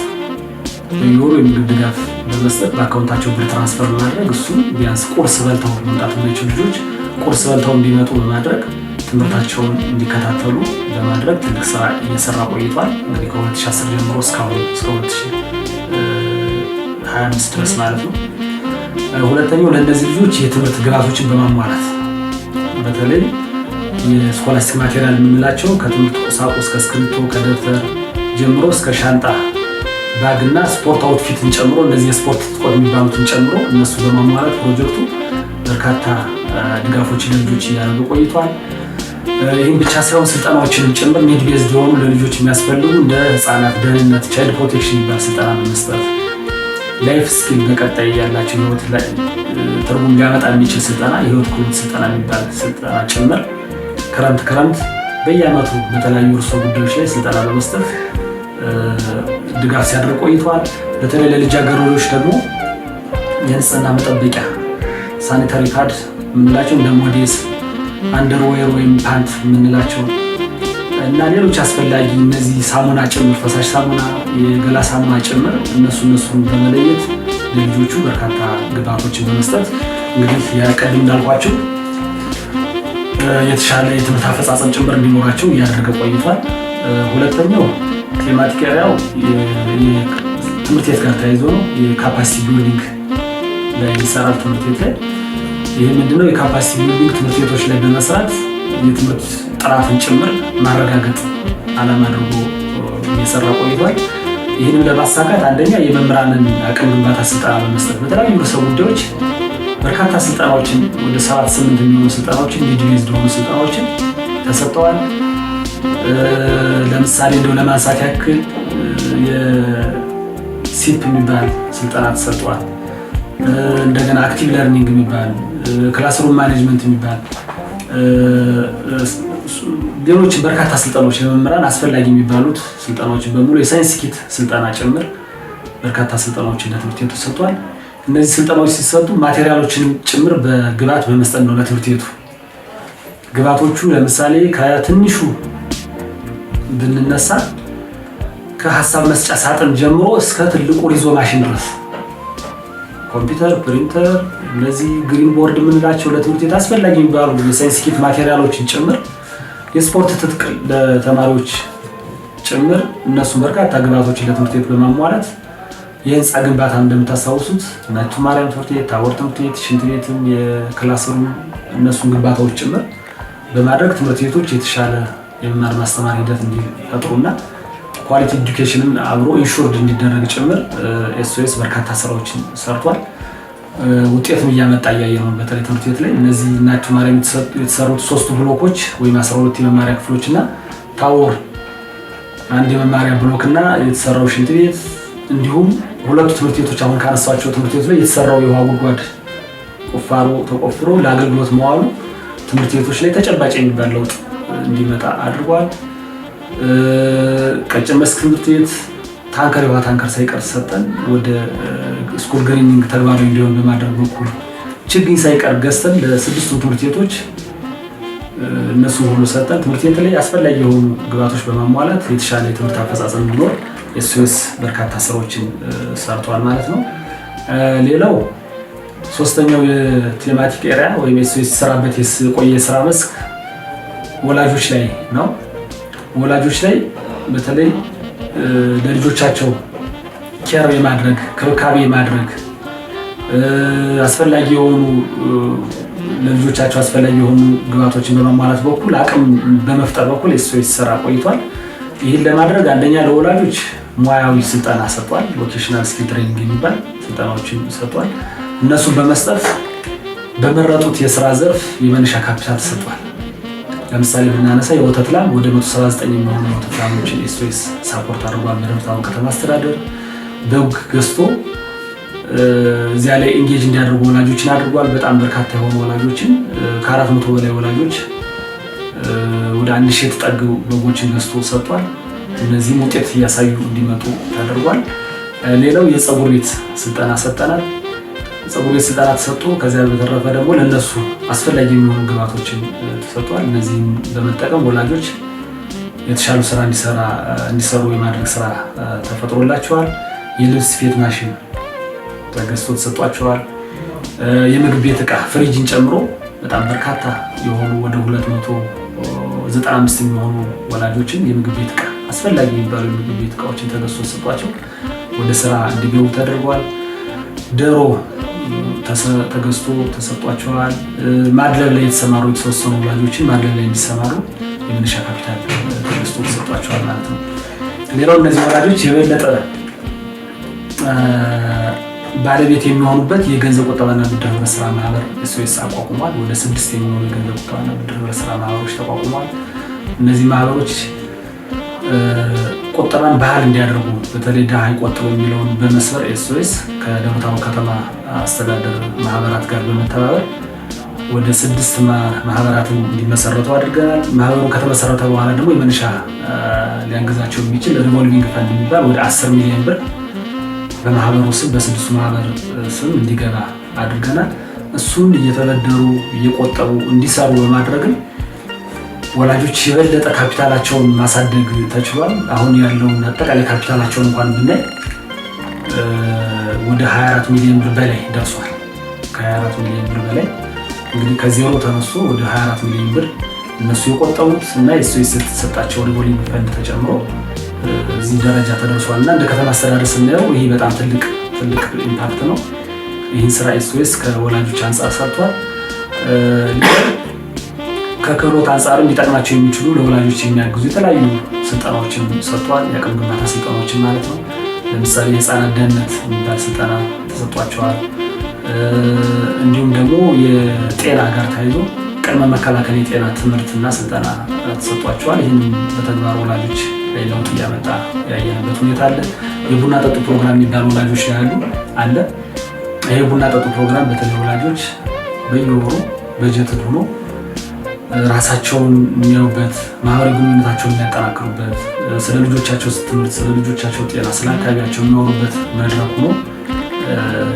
በየወሩ የምግብ ድጋፍ በመስጠት በአካውንታቸው ብር ትራንስፈር በማድረግ እሱም ቢያንስ ቁርስ በልተው መምጣት የማይችሉ ልጆች ቁርስ በልተው እንዲመጡ በማድረግ ትምህርታቸውን እንዲከታተሉ በማድረግ ትልቅ ስራ እየሰራ ቆይቷል። እንግዲህ ከ2010 ጀምሮ እስካሁን እስከ 2025 ድረስ ማለት ነው። ሁለተኛው ለእነዚህ ልጆች የትምህርት ግብዓቶችን በማሟላት በተለይ የስኮላስቲክ ማቴሪያል የምንላቸው ከትምህርት ቁሳቁስ ከእስክሪብቶ ከደብተር ጀምሮ እስከ ሻንጣ ባግና ስፖርት አውትፊትን ጨምሮ እነዚህ የስፖርት ትጥቆች የሚባሉትን ጨምሮ እነሱ በማሟላት ፕሮጀክቱ በርካታ ድጋፎችን ለልጆች እያደረገ ቆይቷል። ይህም ብቻ ሳይሆን ስልጠናዎችንም ጭምር ኒድ ቤዝድ የሆኑ ለልጆች የሚያስፈልጉ እንደ ህፃናት ደህንነት፣ ቻይልድ ፕሮቴክሽን የሚባል ስልጠና በመስጠት ላይፍ ስኪል በቀጣይ ያላቸው ህይወት ላይ ትርጉም ሊያመጣ የሚችል ስልጠና የህይወት ክህሎት ስልጠና የሚባል ስልጠና ጭምር ክረምት በየአመቱ በተለያዩ ርዕሰ ጉዳዮች ላይ ስልጠና በመስጠት ድጋፍ ሲያደርግ ቆይቷል። በተለይ ለልጃገረዶች ደግሞ የንጽህና መጠበቂያ ሳኒታሪ ፓድ የምንላቸው እንደ ሞዴስ፣ አንደርዌር ወይም ፓንት የምንላቸው እና ሌሎች አስፈላጊ እነዚህ ሳሙና ጭምር ፈሳሽ ሳሙና፣ የገላ ሳሙና ጭምር እነሱን በመለየት ለልጆቹ በርካታ ግብዓቶችን በመስጠት እንግዲህ ያቀድም እንዳልኳቸው የተሻለ የትምህርት አፈጻጸም ጭምር እንዲኖራቸው እያደረገ ቆይቷል። ሁለተኛው ቴማቲክ ኤሪያው ትምህርት ቤት ጋር ተያይዞ ነው። የካፓሲቲ ቢልዲንግ ላይ ይሰራል ትምህርት ቤት ላይ። ይህ ምንድነው? የካፓሲቲ ቢልዲንግ ትምህርት ቤቶች ላይ በመስራት የትምህርት ጥራትን ጭምር ማረጋገጥ ዓላማ አድርጎ እየሰራ ቆይቷል። ይህንን ለማሳካት አንደኛ የመምህራንን አቅም ግንባታ ስልጠና በመስጠት በተለያዩ ርዕሰ ጉዳዮች በርካታ ስልጠናዎችን ወደ 7-8 የሚሆኑ ስልጠናዎችን ኒድ-ቤዝድ የሆኑ ስልጠናዎችን ተሰጥተዋል። ለምሳሌ እንደው ለማንሳት ያክል የሲፕ የሚባል ስልጠና ተሰጥቷል። እንደገና አክቲቭ ለርኒንግ የሚባል ክላስሩም ማኔጅመንት የሚባል ሌሎች በርካታ ስልጠናዎች ለመምህራን አስፈላጊ የሚባሉት ስልጠናዎችን በሙሉ የሳይንስ ኪት ስልጠና ጭምር በርካታ ስልጠናዎችን ለትምህርት ቤቱ ተሰጥቷል። እነዚህ ስልጠናዎች ሲሰጡ ማቴሪያሎችን ጭምር በግብዓት በመስጠት ነው ለትምህርት ቤቱ። ግብዓቶቹ ለምሳሌ ከትንሹ ብንነሳ ከሀሳብ መስጫ ሳጥን ጀምሮ እስከ ትልቁ ሪዞ ማሽን ድረስ ኮምፒውተር፣ ፕሪንተር፣ እነዚህ ግሪን ቦርድ የምንላቸው ለትምህርት ቤት አስፈላጊ የሚባሉ የሳይንስ ኪት ማቴሪያሎችን ጭምር የስፖርት ትጥቅ ለተማሪዎች ጭምር እነሱን በርካታ ግብዓቶችን ለትምህርት ቤት በማሟላት የህንፃ ግንባታ እንደምታስታውሱት እናቱ ማርያም ትምህርት ቤት፣ ታቦር ትምህርት ቤት፣ ሽንት ቤትም የክላስሩም እነሱን ግንባታዎች ጭምር በማድረግ ትምህርት ቤቶች የተሻለ የመማር ማስተማር ሂደት እንዲፈጥሩና ኳሊቲ ኤዱኬሽንን አብሮ ኢንሹርድ እንዲደረግ ጭምር ኤስኦኤስ በርካታ ስራዎችን ሰርቷል። ውጤትም እያመጣ እያየ ነው። በተለይ ትምህርት ቤት ላይ እነዚህ እናቱ ማርያም የተሰሩት 3 ብሎኮች ወይም 12 የመማሪያ ክፍሎች እና ታቦር አንድ የመማሪያ ብሎክ እና የተሰራው ሽንት ቤት እንዲሁም 2 ትምህርት ቤቶች አሁን ካነሳቸው ትምህርት ቤቶች ላይ የተሰራው የውሃ ጉድጓድ ቁፋሮ ተቆፍሮ ለአገልግሎት መዋሉ ትምህርት ቤቶች ላይ ተጨባጭ የሚባል ለውጥ እንዲመጣ አድርጓል። ቀጭን መስክ ትምህርት ቤት ታንከር የውሃ ታንከር ሳይቀር ሰጠን ወደ ስኩል ግሪኒንግ ተግባራዊ እንዲሆን በማድረግ በኩል ችግኝ ሳይቀር ገዝተን ለ6ቱ ትምህርት ቤቶች እነሱ ሁሉ ሰጠን። ትምህርት ቤት ላይ አስፈላጊ የሆኑ ግብዓቶች በማሟላት የተሻለ የትምህርት አፈጻጸም እንዲኖር ኤስኦኤስ በርካታ ስራዎችን ሰርቷል ማለት ነው። ሌላው ሶስተኛው የቴማቲክ ኤሪያ ወይም ኤስኦኤስ ሰራበት የቆየ ስራ መስክ ወላጆች ላይ ነው። ወላጆች ላይ በተለይ ለልጆቻቸው ኬር የማድረግ ክብካቤ የማድረግ አስፈላጊ የሆኑ ለልጆቻቸው አስፈላጊ የሆኑ ግብዓቶችን በማሟላት በኩል አቅም በመፍጠር በኩል ኤስኦኤስ ስራ ቆይቷል። ይህን ለማድረግ አንደኛ ለወላጆች ሙያዊ ስልጠና ሰጥቷል። ቮኬሽናል ስኪል ትሬኒንግ የሚባል ስልጠናዎችን ሰጥቷል። እነሱን በመስጠት በመረጡት የስራ ዘርፍ የመነሻ ካፒታል ተሰጥቷል። ለምሳሌ ብናነሳ የወተት ላም ወደ 179 የሚሆኑ የወተት ላሞችን ኤስኦኤስ ሳፖርት አድርጓል። በደብረ ከተማ አስተዳደር በግ ገዝቶ እዚያ ላይ ኢንጌጅ እንዲያደርጉ ወላጆችን አድርጓል። በጣም በርካታ የሆኑ ወላጆችን ከ400 በላይ ወላጆች ወደ 1000 የተጠጉ በጎችን ገዝቶ ሰጥቷል። እነዚህም ውጤት እያሳዩ እንዲመጡ ተደርጓል። ሌላው የፀጉር ቤት ስልጠና ሰጠናል። ፀጉር ቤት ስልጠና ተሰጥቶ ከዚያ በተረፈ ደግሞ ለነሱ አስፈላጊ የሚሆኑ ግብዓቶችን ተሰጥቷል። እነዚህም በመጠቀም ወላጆች የተሻሉ ስራ እንዲሰሩ የማድረግ ስራ ተፈጥሮላቸዋል። የልብስ ስፌት ማሽን ተገዝቶ ተሰጥቷቸዋል። የምግብ ቤት እቃ ፍሪጅን ጨምሮ በጣም በርካታ የሆኑ ወደ 295 የሚሆኑ ወላጆችን የምግብ ቤት እቃ አስፈላጊ የሚባሉ የምግብ ቤት እቃዎችን ተገዝቶ ተሰጥቷቸው ወደ ስራ እንዲገቡ ተደርጓል። ዶሮ ተገዝቶ ተሰጥቷቸዋል። ማድለብ ላይ የተሰማሩ የተወሰኑ ወላጆችን ማድለብ ላይ እንዲሰማሩ የመነሻ ካፒታል ተገዝቶ ተሰጥቷቸዋል ማለት ነው። ሌላው እነዚህ ወላጆች የበለጠ ባለቤት የሚሆኑበት የገንዘብ ቁጠባና ብድር ህብረት ስራ ማህበር ኤስኦኤስ አቋቁሟል። ወደ 6 የሚሆኑ የገንዘብ ቁጠባና ብድር ህብረት ስራ ማህበሮች ተቋቁሟል። እነዚህ ማህበሮች ቁጠባን ባህል እንዲያደርጉ በተለይ ድሃ ይቆጥቡ የሚለውን በመስበር ኤስኦኤስ ከደብረ ታቦር ከተማ አስተዳደር ማህበራት ጋር በመተባበር ወደ 6 ማህበራትን እንዲመሰረቱ አድርገናል። ማህበሩ ከተመሰረተ በኋላ ደግሞ የመነሻ ሊያግዛቸው የሚችል ሪቮልቪንግ ፈንድ የሚባል ወደ 10 ሚሊዮን ብር በማህበሩ ስም በ6ቱ ማህበር ስም እንዲገባ አድርገናል። እሱን እየተበደሩ እየቆጠቡ እንዲሰሩ በማድረግም ወላጆች የበለጠ ካፒታላቸውን ማሳደግ ተችሏል። አሁን ያለውን አጠቃላይ ካፒታላቸውን እንኳን ብናይ ወደ 24 ሚሊዮን ብር በላይ ደርሷል። ከ24 ሚሊዮን ብር በላይ እንግዲህ ከዜሮ ተነስቶ ወደ 24 ሚሊዮን ብር እነሱ የቆጠቡት እና ኤስኦኤስ የተሰጣቸው ሪቮልቪንግ ፈንድ ተጨምሮ እዚህ ደረጃ ተደርሷል እና እንደ ከተማ አስተዳደር ስናየው ይህ በጣም ትልቅ ኢምፓክት ነው። ይህን ስራ ኤስኦኤስ ከወላጆች አንጻር ሰርቷል። ከክህሎት አንጻር እንዲጠቅማቸው የሚችሉ ለወላጆች የሚያግዙ የተለያዩ ስልጠናዎችን ሰጥቷል። የአቅም ግንባታ ስልጠናዎችን ማለት ነው። ለምሳሌ የህፃናት ደህንነት የሚባል ስልጠና ተሰጥቷቸዋል። እንዲሁም ደግሞ የጤና ጋር ተያይዞ ቅድመ መከላከል የጤና ትምህርትና ስልጠና ተሰጥቷቸዋል። ይህን በተግባር ወላጆች ላይ ለውጥ እያመጣ ያየንበት ሁኔታ አለ። የቡና ጠጡ ፕሮግራም የሚባል ወላጆች ላይ አለ። ይሄ ቡና ጠጡ ፕሮግራም በተለይ ወላጆች በየወሩ በጀት ሆኖ ራሳቸውን የሚያዩበት፣ ማህበራዊ ግንኙነታቸውን የሚያጠናክሩበት፣ ስለ ልጆቻቸው ትምህርት፣ ስለ ልጆቻቸው ጤና፣ ስለ አካባቢያቸው የሚያወሩበት መድረክ ሆኖ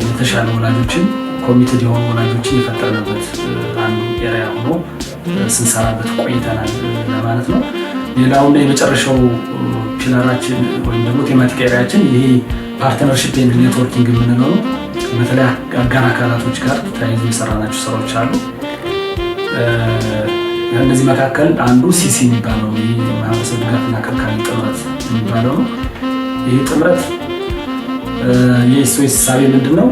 የተሻለ ወላጆችን ኮሚትድ የሆኑ ወላጆችን የፈጠርንበት አንዱ ኤሪያ ሆኖ ስንሰራበት ቆይተናል ለማለት ነው። ሌላውና የመጨረሻው ፒላራችን ወይም ደግሞ ቴማቲክ ኤሪያችን ይሄ ፓርትነርሺፕ ኤንድ ኔትወርኪንግ የምንለው ነው። በተለይ አጋር አካላቶች ጋር ተያይዞ የሰራናቸው ስራዎች አሉ። ከእነዚህ መካከል አንዱ ሲሲ የሚባለው ይህ ማህበረሰብ ድጋፍና ክብካቤ ጥምረት የሚባለው ነው። ይህ ጥምረት የኤስኦኤስ ሳቢ ምንድነው?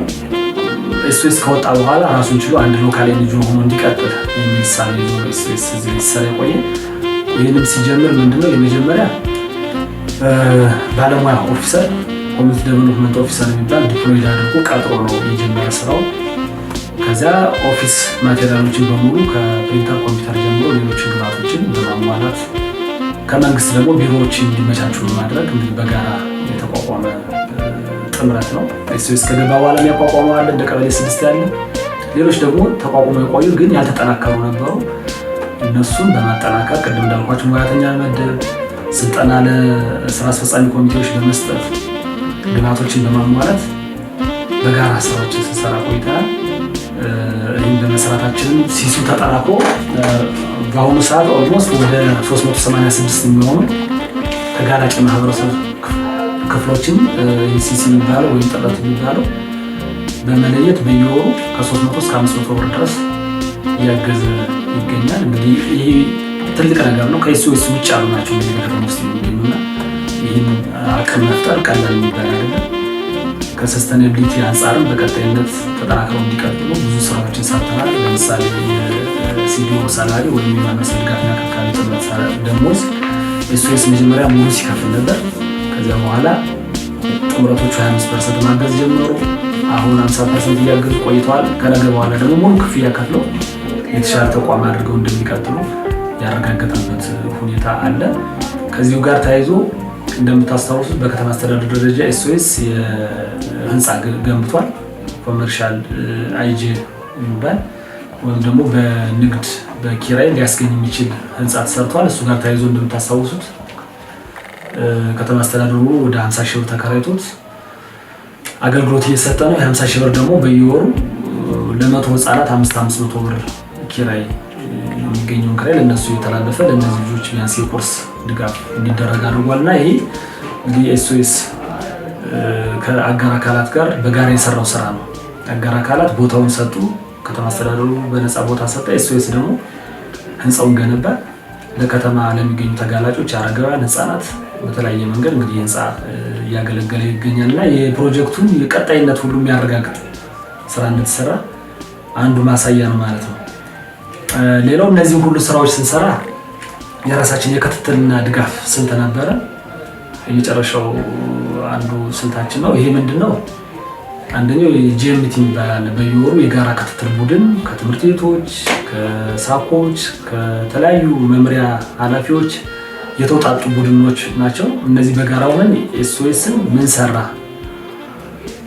ኤስኦኤስ ከወጣ በኋላ ራሱን ችሎ አንድ ሎካል ኤንጂኦ ሆኖ እንዲቀጥል የሚል ሳቢ ነው ኤስኦኤስ እዚህ ሊሰራ የቆየ። ይህንም ሲጀምር ምንድነው የመጀመሪያ ባለሙያ ኦፊሰር ኮሚኒቲ ዴቨሎፕመንት ኦፊሰር የሚባል ዲፕሎይድ አድርጎ ቀጥሮ ነው የጀመረ ስራው። ከዚያ ኦፊስ ማቴሪያሎችን በሙሉ ከፕሪንተር ኮምፒውተር ጀምሮ ሌሎች ግብዓቶችን በማሟላት ከመንግስት ደግሞ ቢሮዎች እንዲመቻቹ በማድረግ እንግዲህ በጋራ የተቋቋመ ጥምረት ነው። ኤስኦኤስ ከገባ በኋላ የሚያቋቋመው አለ እንደ ቀበሌ 6 ያለ፣ ሌሎች ደግሞ ተቋቁመው የቆዩ ግን ያልተጠናከሩ ነበሩ። እነሱን በማጠናከር ቅድም እንዳልኳቸው ሙያተኛ መደብ፣ ስልጠና ለስራ አስፈጻሚ ኮሚቴዎች በመስጠት ግብዓቶችን በማሟላት በጋራ ስራዎችን ስንሰራ ቆይተናል። ይህም በመስራታችንም ሲሱ ተጠናክሮ በአሁኑ ሰዓት ኦልሞስት ወደ 386 የሚሆኑ ተጋላጭ ማህበረሰብ ክፍሎችን ሲሲ የሚባለው ወይም ጥረት የሚባለው በመለየት በየወሩ ከ300 እስከ 500 ብር ድረስ እያገዘ ይገኛል። እንግዲህ ይህ ትልቅ ነገር ነው። ከኤስኦኤስ ውጭ ያሉ ናቸው እንግዲህ በከተማ ውስጥ የሚገኙና ይህን አቅም መፍጠር ቀላል የሚባል አይደለም። ከሰስተናቢሊቲ አንጻርም በቀጣይነት ተጠናክረው እንዲቀጥሉ ብዙ ስራዎችን ሰርተናል። ለምሳሌ የሲዲኦ ሳላሪ ወይም የማህበረሰብ ድጋፍና እንክብካቤ ጥምረት ደሞዝ ኤስኦኤስ መጀመሪያ ሙሉ ሲከፍል ነበር። ከዚያ በኋላ ጥምረቶቹ 25% ማገዝ ጀመሩ። አሁን 50% እያገዙ ቆይተዋል። ከነገ በኋላ ደግሞ ሙሉ ክፍያ ከፍለው የተሻለ ተቋም አድርገው እንደሚቀጥሉ ያረጋገጠበት ሁኔታ አለ። ከዚሁ ጋር ተያይዞ እንደምታስታውሱት በከተማ አስተዳደር ደረጃ ኤስኦኤስ የህንፃ ገንብቷል። ኮመርሻል አይጄ የሚባል ወይም ደግሞ በንግድ በኪራይ ሊያስገኝ የሚችል ህንፃ ተሰርቷል። እሱ ጋር ተያይዞ እንደምታስታውሱት ከተማ አስተዳደሩ ወደ 50 ሺህ ብር ተከራይቶት አገልግሎት እየሰጠ ነው። የ50 ሺህ ብር ደግሞ በየወሩ ለ100 ህፃናት 500 ብር ኪራይ የሚገኘውን ኪራይ ለነሱ የተላለፈ ለእነዚህ ልጆች ቢያንስ የቁርስ ድጋፍ እንዲደረግ አድርጓልና ይሄ እንግዲህ ኤስኦኤስ ከአጋር አካላት ጋር በጋራ የሰራው ስራ ነው። አጋር አካላት ቦታውን ሰጡ፣ ከተማ አስተዳደሩ በነፃ ቦታ ሰጠ። ኤስኦኤስ ደግሞ ህንፃውን ገነባ። ለከተማ ለሚገኙ ተጋላጮች፣ አረጋውያን፣ ህፃናት በተለያየ መንገድ እንግዲህ ህንፃ እያገለገለ ይገኛልና የፕሮጀክቱን የቀጣይነት ሁሉ የሚያረጋግጥ ስራ እንደተሰራ አንዱ ማሳያ ነው ማለት ነው። ሌላው እነዚህ ሁሉ ስራዎች ስንሰራ የራሳችን የክትትልና ድጋፍ ስልት ነበረ። የመጨረሻው አንዱ ስልታችን ነው። ይሄ ምንድነው? አንደኛው የጂኤምቲ ይባላል። በየወሩ የጋራ ክትትል ቡድን ከትምህርት ቤቶች፣ ከሳኮች፣ ከተለያዩ መምሪያ ኃላፊዎች የተውጣጡ ቡድኖች ናቸው። እነዚህ በጋራ ሆነን ኤስኦኤስን ምን ሰራ፣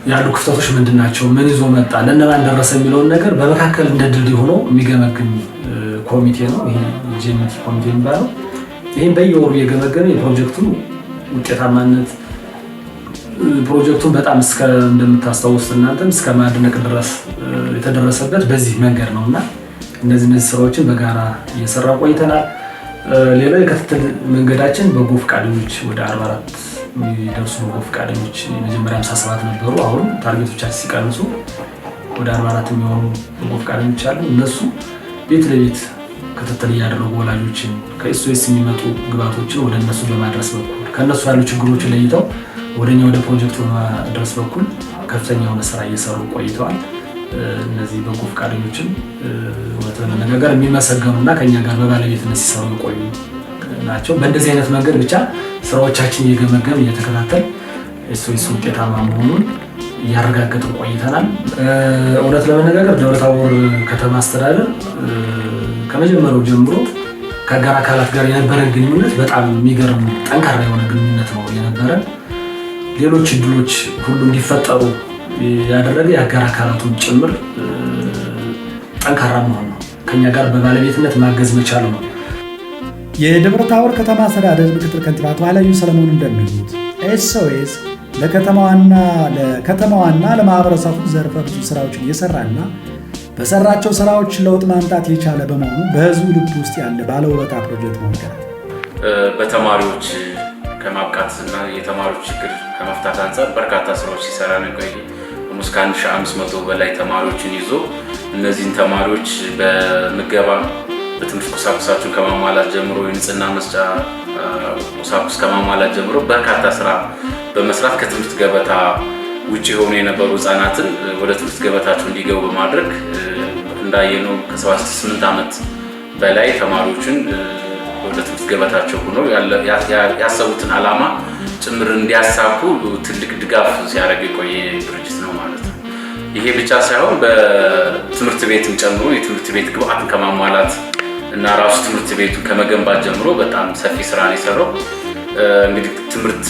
ያሉ ክፍተቶች ምንድናቸው፣ ምን ይዞ መጣ፣ ለነማን ደረሰ የሚለውን ነገር በመካከል እንደ ድልድይ ሆኖ የሚገመግም ኮሚቴ ነው። ይሄ ጂኤምቲ ኮሚቴ የሚባለው ይሄን በየወሩ እየገመገመ የፕሮጀክቱን ውጤታማነት ፕሮጀክቱን በጣም እንደምታስታውስ እናንተም እስከ ማድነቅ ድረስ የተደረሰበት በዚህ መንገድ ነውና እነዚህ ስራዎችን በጋራ እየሰራ ቆይተናል። ሌላው የክትትል መንገዳችን በጎ ፈቃደኞች ወደ 44 የሚደርሱ በጎ ፈቃደኞች የመጀመሪያ 57 ነበሩ። አሁን ታርጌቶቻችን ሲቀንሱ ወደ 44 የሚሆኑ በጎ ፈቃደኞች አሉ። እነሱ ቤት ለቤት ክትትል እያደረጉ ወላጆችን ከኤስኦኤስ የሚመጡ ግብዓቶችን ወደ እነሱ በማድረስ በኩል ከእነሱ ያሉ ችግሮችን ለይተው ወደኛ ወደ ፕሮጀክቱ በማድረስ በኩል ከፍተኛ የሆነ ስራ እየሰሩ ቆይተዋል። እነዚህ በጎ ፈቃደኞችን እውነት ለመነጋገር የሚመሰገኑና ከኛ ጋር በባለቤትነት ሲሰሩ የቆዩ ናቸው። በእንደዚህ አይነት መንገድ ብቻ ስራዎቻችን እየገመገም እየተከታተል ኤስኦኤስ ውጤታማ መሆኑን እያረጋገጥን ቆይተናል። እውነት ለመነጋገር ደብረ ታቦር ከተማ አስተዳደር ከመጀመሪያው ጀምሮ ከአጋር አካላት ጋር የነበረን ግንኙነት በጣም የሚገርም ጠንካራ የሆነ ግንኙነት ነው የነበረን። ሌሎች እድሎች ሁሉ እንዲፈጠሩ ያደረገ የአጋር አካላቱን ጭምር ጠንካራ መሆን ነው። ከኛ ጋር በባለቤትነት ማገዝ መቻሉ ነው። የደብረ ታቦር ከተማ አስተዳደር ምክትል ከንቲባ አቶ ኃይለዩ ሰለሞን እንደሚሉት ኤስኦኤስ ለከተማዋና ለማህበረሰቡ ዘርፈ ብዙ ስራዎችን እየሰራና በሰራቸው ስራዎች ለውጥ ማምጣት የቻለ በመሆኑ በህዝቡ ልብ ውስጥ ያለ ባለውለታ ፕሮጀክት ነው። በተማሪዎች ከማብቃትና የተማሪዎች ችግር ከመፍታት አንጻር በርካታ ስራዎች ሲሰራ ነው ቆይ እስከ 1500 በላይ ተማሪዎችን ይዞ እነዚህን ተማሪዎች በምገባ በትምህርት ቁሳቁሳቸውን ከማሟላት ጀምሮ የንጽህና መስጫ ቁሳቁስ ከማሟላት ጀምሮ በርካታ ስራ በመስራት ከትምህርት ገበታ ውጪ ሆኖ የነበሩ ህጻናትን ወደ ትምህርት ገበታቸው እንዲገቡ በማድረግ እንዳየነው ከ78 ዓመት በላይ ተማሪዎችን ወደ ትምህርት ገበታቸው ሆነው ያሰቡትን ዓላማ ጭምር እንዲያሳኩ ትልቅ ድጋፍ ሲያደርግ የቆየ ድርጅት ነው ማለት ነው። ይሄ ብቻ ሳይሆን በትምህርት ቤትም ጨምሮ የትምህርት ቤት ግብአትን ከማሟላት እና ራሱ ትምህርት ቤቱን ከመገንባት ጀምሮ በጣም ሰፊ ስራ ነው የሰራው። እንግዲህ ትምህርት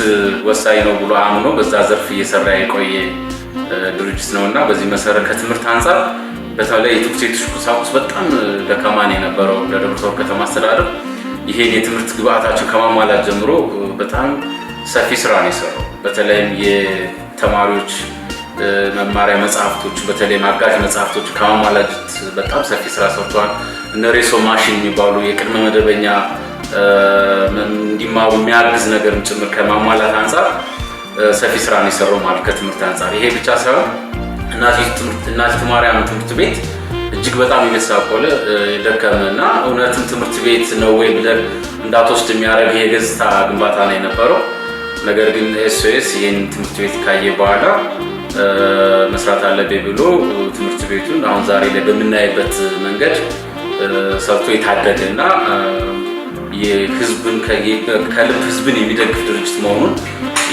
ወሳኝ ነው ብሎ አምኖ በዛ ዘርፍ እየሰራ የቆየ ድርጅት ነውና በዚህ መሰረት ከትምህርት አንፃር በተለይ የትምህርት ቤቶች ቁሳቁስ በጣም ደካማ ነው የነበረው ለደብረ ታቦር ከተማ አስተዳደር። ይሄን የትምህርት ግብአታቸው ከማሟላት ጀምሮ በጣም ሰፊ ስራ ነው የሰራው። በተለይም የተማሪዎች መማሪያ መጽሐፍቶች በተለይ አጋዥ መጽሐፍቶች ከማሟላት በጣም ሰፊ ስራ ሰርተዋል። እነ ሬሶ ማሽን የሚባሉ የቅድመ መደበኛ እንዲማሩ የሚያግዝ ነገርም ጭምር ከማሟላት አንፃር ሰፊ ስራ ነው የሰራው ማለት ከትምህርት አንፃር። ይሄ ብቻ ሳይሆን እናት ማርያም ትምህርት ቤት እጅግ በጣም የተሳቆለ ደከመ እና እውነትም ትምህርት ቤት ነው ወይ ብለን እንዳትወስድ የሚያደርግ የገጽታ ግንባታ ነው የነበረው። ነገር ግን ኤስኦኤስ ይህን ትምህርት ቤት ካየ በኋላ መስራት አለብኝ ብሎ ትምህርት ቤቱን አሁን ዛሬ ላይ በምናይበት መንገድ ሰርቶ የታደገ እና ከልብ ህዝብን የሚደግፍ ድርጅት መሆኑን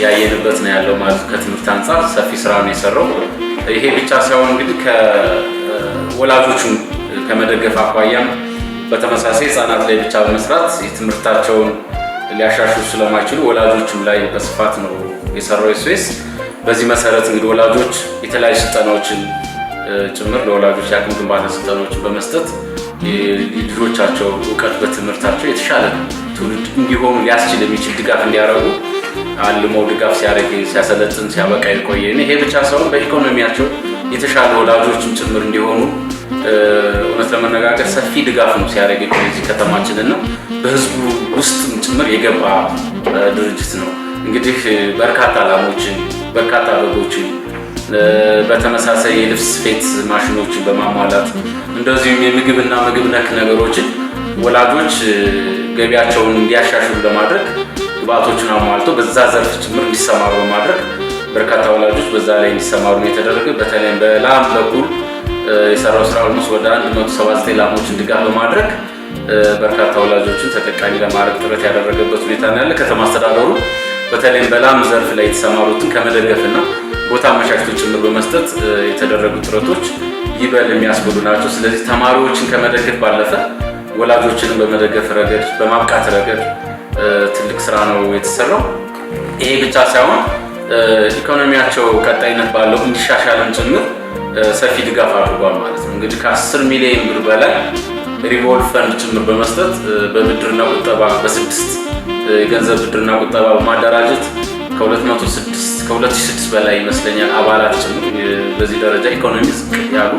ያየንበት ነው ያለው ማለት ከትምህርት አንጻር ሰፊ ስራ ነው የሰራው። ይሄ ብቻ ሳይሆን እንግዲህ ከወላጆቹን ከመደገፍ አኳያም በተመሳሳይ ህጻናት ላይ ብቻ በመስራት የትምህርታቸውን ሊያሻሽሉ ስለማይችሉ ወላጆችም ላይ በስፋት ነው የሰራው ኤስኦኤስ። በዚህ መሰረት እንግዲህ ወላጆች የተለያዩ ስልጠናዎችን ጭምር ለወላጆች የአቅም ግንባታ ስልጠናዎችን በመስጠት ልጆቻቸው እውቀት በትምህርታቸው የተሻለ ትውልድ እንዲሆኑ ሊያስችል የሚችል ድጋፍ እንዲያደርጉ አልሞ ድጋፍ ሲያሰለጥን ሲያበቃ የቆየ። ይሄ ብቻ ሳይሆን በኢኮኖሚያቸው የተሻለ ወላጆችም ጭምር እንዲሆኑ እውነት ለመነጋገር ሰፊ ድጋፍ ነው ሲያደርግ የቆየ እዚህ ከተማችንና በህዝቡ ውስጥም ጭምር የገባ ድርጅት ነው። እንግዲህ በርካታ ላሞችን በርካታ በጎችን በተመሳሳይ የልብስ ስፌት ማሽኖችን በማሟላት እንደዚሁም የምግብና ምግብ ነክ ነገሮችን ወላጆች ገቢያቸውን እንዲያሻሽሉ ለማድረግ ግብአቶችን አሟልቶ በዛ ዘርፍ ጭምር እንዲሰማሩ በማድረግ በርካታ ወላጆች በዛ ላይ እንዲሰማሩ የተደረገ። በተለይም በላም በኩል የሰራው ስራ ኦልሞስት ወደ 179 ላሞችን ድጋፍ በማድረግ በርካታ ወላጆችን ተጠቃሚ ለማድረግ ጥረት ያደረገበት ሁኔታ ነው ያለ። ከተማ አስተዳደሩ በተለይም በላም ዘርፍ ላይ የተሰማሩትን ከመደገፍና ቦታ አመቻችቶ ጭምር በመስጠት የተደረጉ ጥረቶች ይበል የሚያስብሉ ናቸው። ስለዚህ ተማሪዎችን ከመደገፍ ባለፈ ወላጆችንም በመደገፍ ረገድ በማብቃት ረገድ ትልቅ ስራ ነው የተሰራው። ይሄ ብቻ ሳይሆን ኢኮኖሚያቸው ቀጣይነት ባለው እንዲሻሻልን ጭምር ሰፊ ድጋፍ አድርጓል ማለት ነው። እንግዲህ ከ10 ሚሊዮን ብር በላይ ሪቮልቭ ፈንድ ጭምር በመስጠት በብድርና ቁጠባ በስድስት የገንዘብ ብድርና ቁጠባ በማደራጀት ከ2006 በላይ ይመስለኛል አባላት ጭምር በዚህ ደረጃ ኢኮኖሚ ዝቅ ያሉ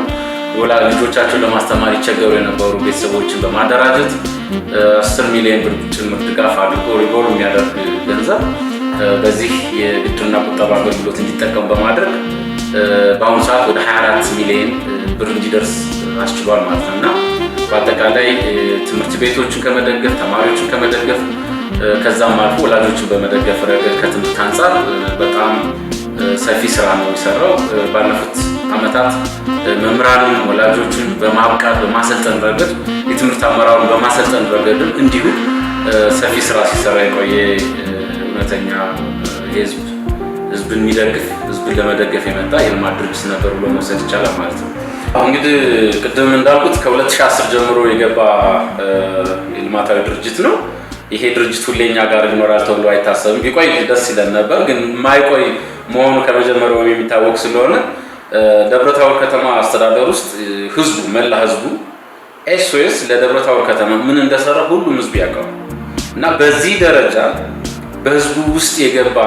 ልጆቻቸውን ለማስተማር ይቸገሩ የነበሩ ቤተሰቦችን በማደራጀት 10 ሚሊዮን ብር ጭምር ድጋፍ አድርጎ ሪቮልቭ የሚያደርግ ገንዘብ በዚህ የብድርና ቁጠባ አገልግሎት እንዲጠቀሙ በማድረግ በአሁኑ ሰዓት ወደ 24 ሚሊዮን ብር እንዲደርስ አስችሏል ማለት ነው እና በአጠቃላይ ትምህርት ቤቶችን ከመደገፍ ተማሪዎችን ከመደገፍ ከዛም አልፎ ወላጆችን በመደገፍ ረገድ ከትምህርት አንጻር በጣም ሰፊ ስራ ነው የሰራው። ባለፉት ዓመታት መምህራንን ወላጆችን በማብቃት በማሰልጠን ረገድ የትምህርት አመራሩን በማሰልጠን ረገድ እንዲሁ ሰፊ ስራ ሲሰራ የቆየ እውነተኛ ህዝብን የሚደግፍ ህዝብን ለመደገፍ የመጣ የልማት ድርጅት ነበር ብሎ መውሰድ ይቻላል ማለት ነው። እንግዲህ ቅድም እንዳልኩት ከ2010 ጀምሮ የገባ የልማታዊ ድርጅት ነው። ይሄ ድርጅት ሁሌኛ ጋር ይኖራል ተብሎ አይታሰብም። ቢቆይ ደስ ይለን ነበር፣ ግን ማይቆይ መሆኑ ከመጀመሪያው የሚታወቅ ስለሆነ ደብረ ታቦር ከተማ አስተዳደር ውስጥ ህዝቡ መላ ህዝቡ ኤስኦኤስ ለደብረ ታቦር ከተማ ምን እንደሰራ ሁሉም ህዝብ ያውቃል እና በዚህ ደረጃ በህዝቡ ውስጥ የገባ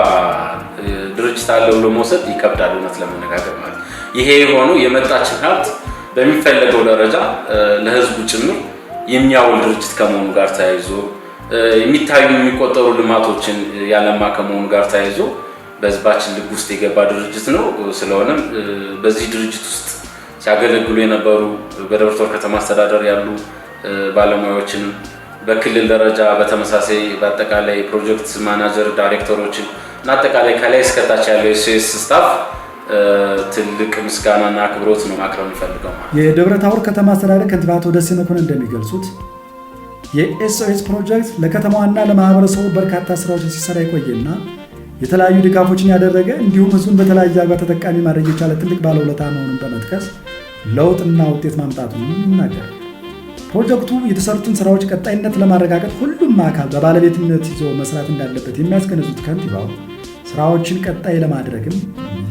ድርጅት አለ ብሎ መውሰድ ይከብዳል እውነት ለመነጋገር ማለት ነው። ይሄ የሆነው የመጣችን ሀብት በሚፈለገው ደረጃ ለህዝቡ ጭምር የሚያውል ድርጅት ከመሆኑ ጋር ተያይዞ የሚታዩ የሚቆጠሩ ልማቶችን ያለማ ከመሆኑ ጋር ተያይዞ በህዝባችን ልብ ውስጥ የገባ ድርጅት ነው። ስለሆነም በዚህ ድርጅት ውስጥ ሲያገለግሉ የነበሩ በደብረ ታቦር ከተማ አስተዳደር ያሉ ባለሙያዎችን በክልል ደረጃ በተመሳሳይ በአጠቃላይ ፕሮጀክት ማናጀር ዳይሬክተሮችን እና አጠቃላይ ከላይ እስከታች ያለው ኤስኦኤስ ስታፍ ትልቅ ምስጋናና አክብሮት ነው ማቅረብ እንፈልገው። የደብረ ታቦር ከተማ አስተዳደር ከንቲባ አቶ ደሴ መኮንን እንደሚገልጹት የኤስኦኤስ ፕሮጀክት ለከተማዋና ለማህበረሰቡ በርካታ ስራዎችን ሲሰራ የቆየና የተለያዩ ድጋፎችን ያደረገ እንዲሁም ህዝቡን በተለያየ አግባብ ተጠቃሚ ማድረግ የቻለ ትልቅ ባለውለታ መሆኑን በመጥቀስ ለውጥና ውጤት ማምጣቱን ይናገራል። ፕሮጀክቱ የተሰሩትን ስራዎች ቀጣይነት ለማረጋገጥ ሁሉም አካል በባለቤትነት ይዞ መስራት እንዳለበት የሚያስገነዙት ከንቲባው ስራዎችን ቀጣይ ለማድረግም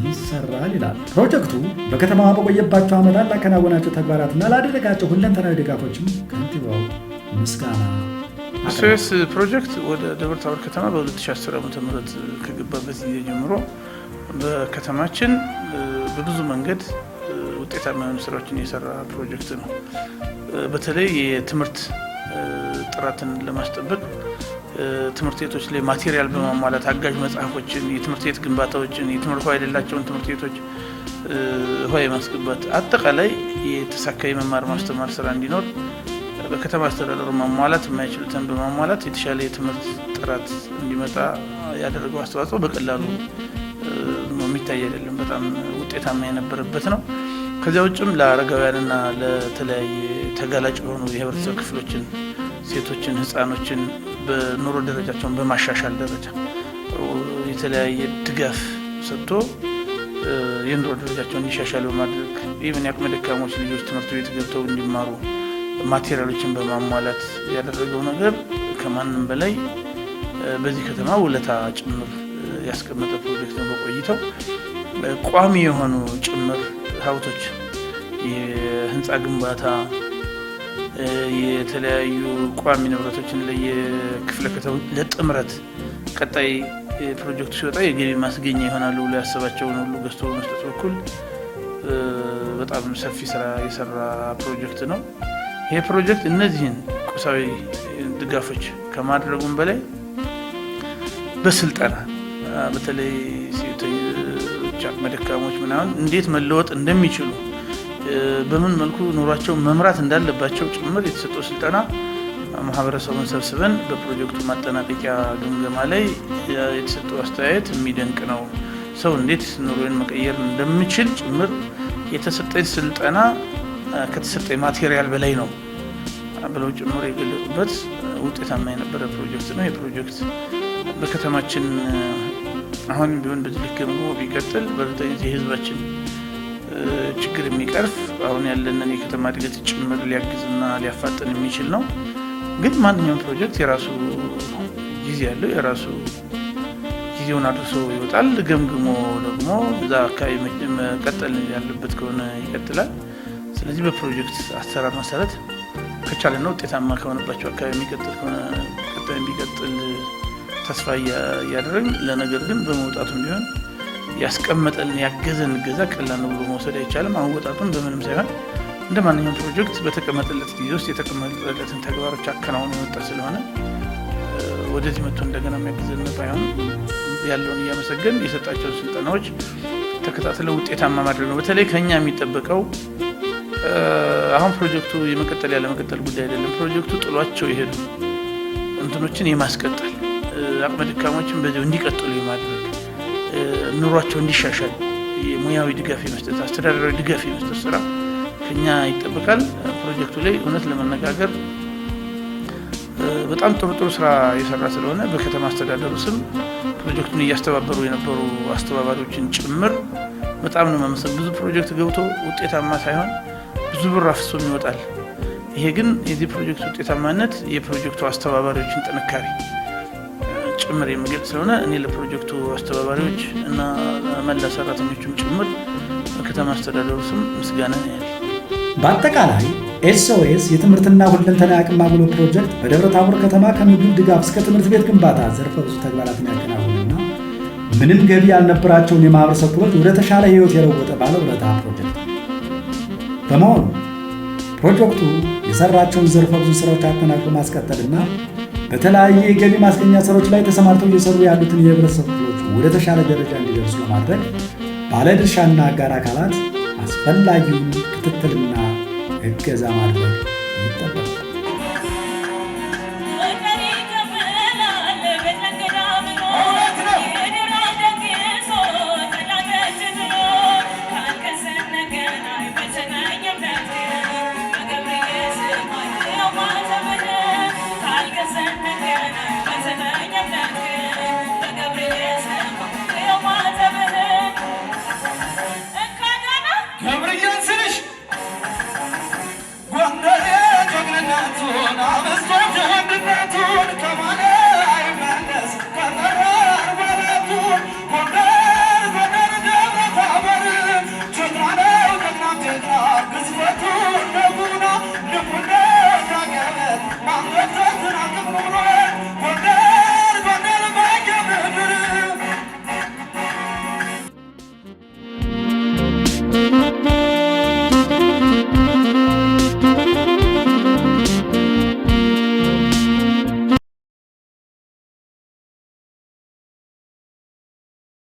ይሰራል ይላል። ፕሮጀክቱ በከተማዋ በቆየባቸው ዓመታት ላከናወናቸው ተግባራትና ላደረጋቸው ሁለንተናዊ ድጋፎችም ከንቲባው ምስጋና ኤስኦኤስ ፕሮጀክት ወደ ደብረ ታቦር ከተማ በ2010 ዓ.ም ከገባበት ጊዜ ጀምሮ በከተማችን በብዙ መንገድ ውጤታማ የሆኑ ስራዎችን የሰራ ፕሮጀክት ነው። በተለይ የትምህርት ጥራትን ለማስጠበቅ ትምህርት ቤቶች ላይ ማቴሪያል በማሟላት አጋዥ መጽሐፎችን፣ የትምህርት ቤት ግንባታዎችን፣ የትምህርት ውሃ የሌላቸውን ትምህርት ቤቶች ውሃ የማስገባት አጠቃላይ የተሳካ የመማር ማስተማር ስራ እንዲኖር በከተማ አስተዳደሩ ማሟላት የማይችሉትን በማሟላት የተሻለ የትምህርት ጥራት እንዲመጣ ያደረገው አስተዋጽኦ በቀላሉ የሚታይ አይደለም። በጣም ውጤታማ የነበረበት ነው። ከዚያ ውጭም ለአረጋውያንና ለተለያየ ተጋላጭ የሆኑ የህብረተሰብ ክፍሎችን፣ ሴቶችን፣ ህፃኖችን በኑሮ ደረጃቸውን በማሻሻል ደረጃ የተለያየ ድጋፍ ሰጥቶ የኑሮ ደረጃቸውን እንዲሻሻል በማድረግ ኢቨን የአቅመ ደካሞች ልጆች ትምህርት ቤት ገብተው እንዲማሩ ማቴሪያሎችን በማሟላት ያደረገው ነገር ከማንም በላይ በዚህ ከተማ ውለታ ጭምር ያስቀመጠ ፕሮጀክት ነው። በቆይተው ቋሚ የሆኑ ጭምር ሀብቶች የህንፃ ግንባታ፣ የተለያዩ ቋሚ ንብረቶችን ለየክፍለ ከተማ ለጥምረት ቀጣይ ፕሮጀክቱ ሲወጣ የገቢ ማስገኛ ይሆናሉ ብሎ ያሰባቸውን ሁሉ ገዝቶ በመስጠት በኩል በጣም ሰፊ ስራ የሰራ ፕሮጀክት ነው። ይሄ ፕሮጀክት እነዚህን ቁሳዊ ድጋፎች ከማድረጉም በላይ በስልጠና በተለይ ሴቶች፣ አቅመ ደካሞች ምናምን እንዴት መለወጥ እንደሚችሉ በምን መልኩ ኑሯቸው መምራት እንዳለባቸው ጭምር የተሰጠው ስልጠና ማህበረሰቡን ሰብስበን በፕሮጀክቱ ማጠናቀቂያ ግምገማ ላይ የተሰጠው አስተያየት የሚደንቅ ነው። ሰው እንዴት ኑሮን መቀየር እንደሚችል ጭምር የተሰጠኝ ስልጠና ከተሰጠኝ ማቴሪያል በላይ ነው ብለው ጭምር የገለጹበት ውጤታማ የነበረ ፕሮጀክት ነው። የፕሮጀክት በከተማችን አሁን ቢሆን በዚህ ልክ ደግሞ ቢቀጥል በእርግጠኝነት የህዝባችን ችግር የሚቀርፍ አሁን ያለንን የከተማ እድገት ጭምር ሊያግዝና ሊያፋጥን የሚችል ነው። ግን ማንኛውም ፕሮጀክት የራሱ ጊዜ ያለው የራሱ ጊዜውን አድርሶ ይወጣል። ገምግሞ ደግሞ እዛ አካባቢ መቀጠል ያለበት ከሆነ ይቀጥላል። ስለዚህ በፕሮጀክት አሰራር መሰረት ከቻለና ውጤታማ ከሆነባቸው አካባቢ የሚቀጥል ከሆነ ቀጣይ ቢቀጥል ተስፋ እያደረግን፣ ለነገር ግን በመውጣቱም ቢሆን ያስቀመጠልን ያገዘን እገዛ ቀላል ነው ብሎ መውሰድ አይቻልም። አወጣጡን በምንም ሳይሆን እንደ ማንኛውም ፕሮጀክት በተቀመጠለት ጊዜ ውስጥ የተቀመጠለትን ተግባሮች አከናውኖ የወጣ ስለሆነ ወደዚህ መጥቶ እንደገና የሚያግዘን ባይሆን ያለውን እያመሰገን የሰጣቸውን ስልጠናዎች ተከታትለው ውጤታማ ማድረግ ነው። በተለይ ከኛ የሚጠበቀው አሁን ፕሮጀክቱ የመቀጠል ያለ መቀጠል ጉዳይ አይደለም። ፕሮጀክቱ ጥሏቸው የሄዱ እንትኖችን የማስቀጠል አቅመ ደካሞችን በዚያው እንዲቀጥሉ የማድረግ ኑሯቸው እንዲሻሻል የሙያዊ ድጋፍ የመስጠት አስተዳደራዊ ድጋፍ የመስጠት ስራ ከኛ ይጠበቃል። ፕሮጀክቱ ላይ እውነት ለመነጋገር በጣም ጥሩ ስራ የሰራ ስለሆነ በከተማ አስተዳደሩ ስም ፕሮጀክቱን እያስተባበሩ የነበሩ አስተባባሪዎችን ጭምር በጣም ነው ማመሰግን። ብዙ ፕሮጀክት ገብቶ ውጤታማ ሳይሆን ብዙ ብር አፍሶም ይወጣል። ይሄ ግን የዚህ ፕሮጀክት ውጤታማነት የፕሮጀክቱ አስተባባሪዎችን ጥንካሬ ጭምር የሚገልጽ ስለሆነ እኔ ለፕሮጀክቱ አስተባባሪዎች እና መላ ሰራተኞችም ጭምር በከተማ አስተዳደሩ ስም ምስጋና ያለ። በአጠቃላይ ኤስኦኤስ የትምህርትና ሁለንተናዊ አቅም ማጎልበት ፕሮጀክት በደብረ ታቦር ከተማ ከምግብ ድጋፍ እስከ ትምህርት ቤት ግንባታ ዘርፈ ብዙ ተግባራትን ያከናወነና ምንም ገቢ ያልነበራቸውን የማህበረሰብ ክፍሎች ወደ ተሻለ ህይወት የለወጠ ባለውለታ ፕሮጀክት በመሆኑ ፕሮጀክቱ የሰራቸውን ዘርፈ ብዙ ስራዎች አጠናክሮ ማስቀጠልና በተለያየ የገቢ ማስገኛ ስራዎች ላይ ተሰማርተው እየሰሩ ያሉትን የህብረተሰብ ክፍሎች ወደ ተሻለ ደረጃ እንዲደርሱ ለማድረግ ባለድርሻና አጋር አካላት አስፈላጊውን ክትትልና እገዛ ማድረግ ይጠበቃል።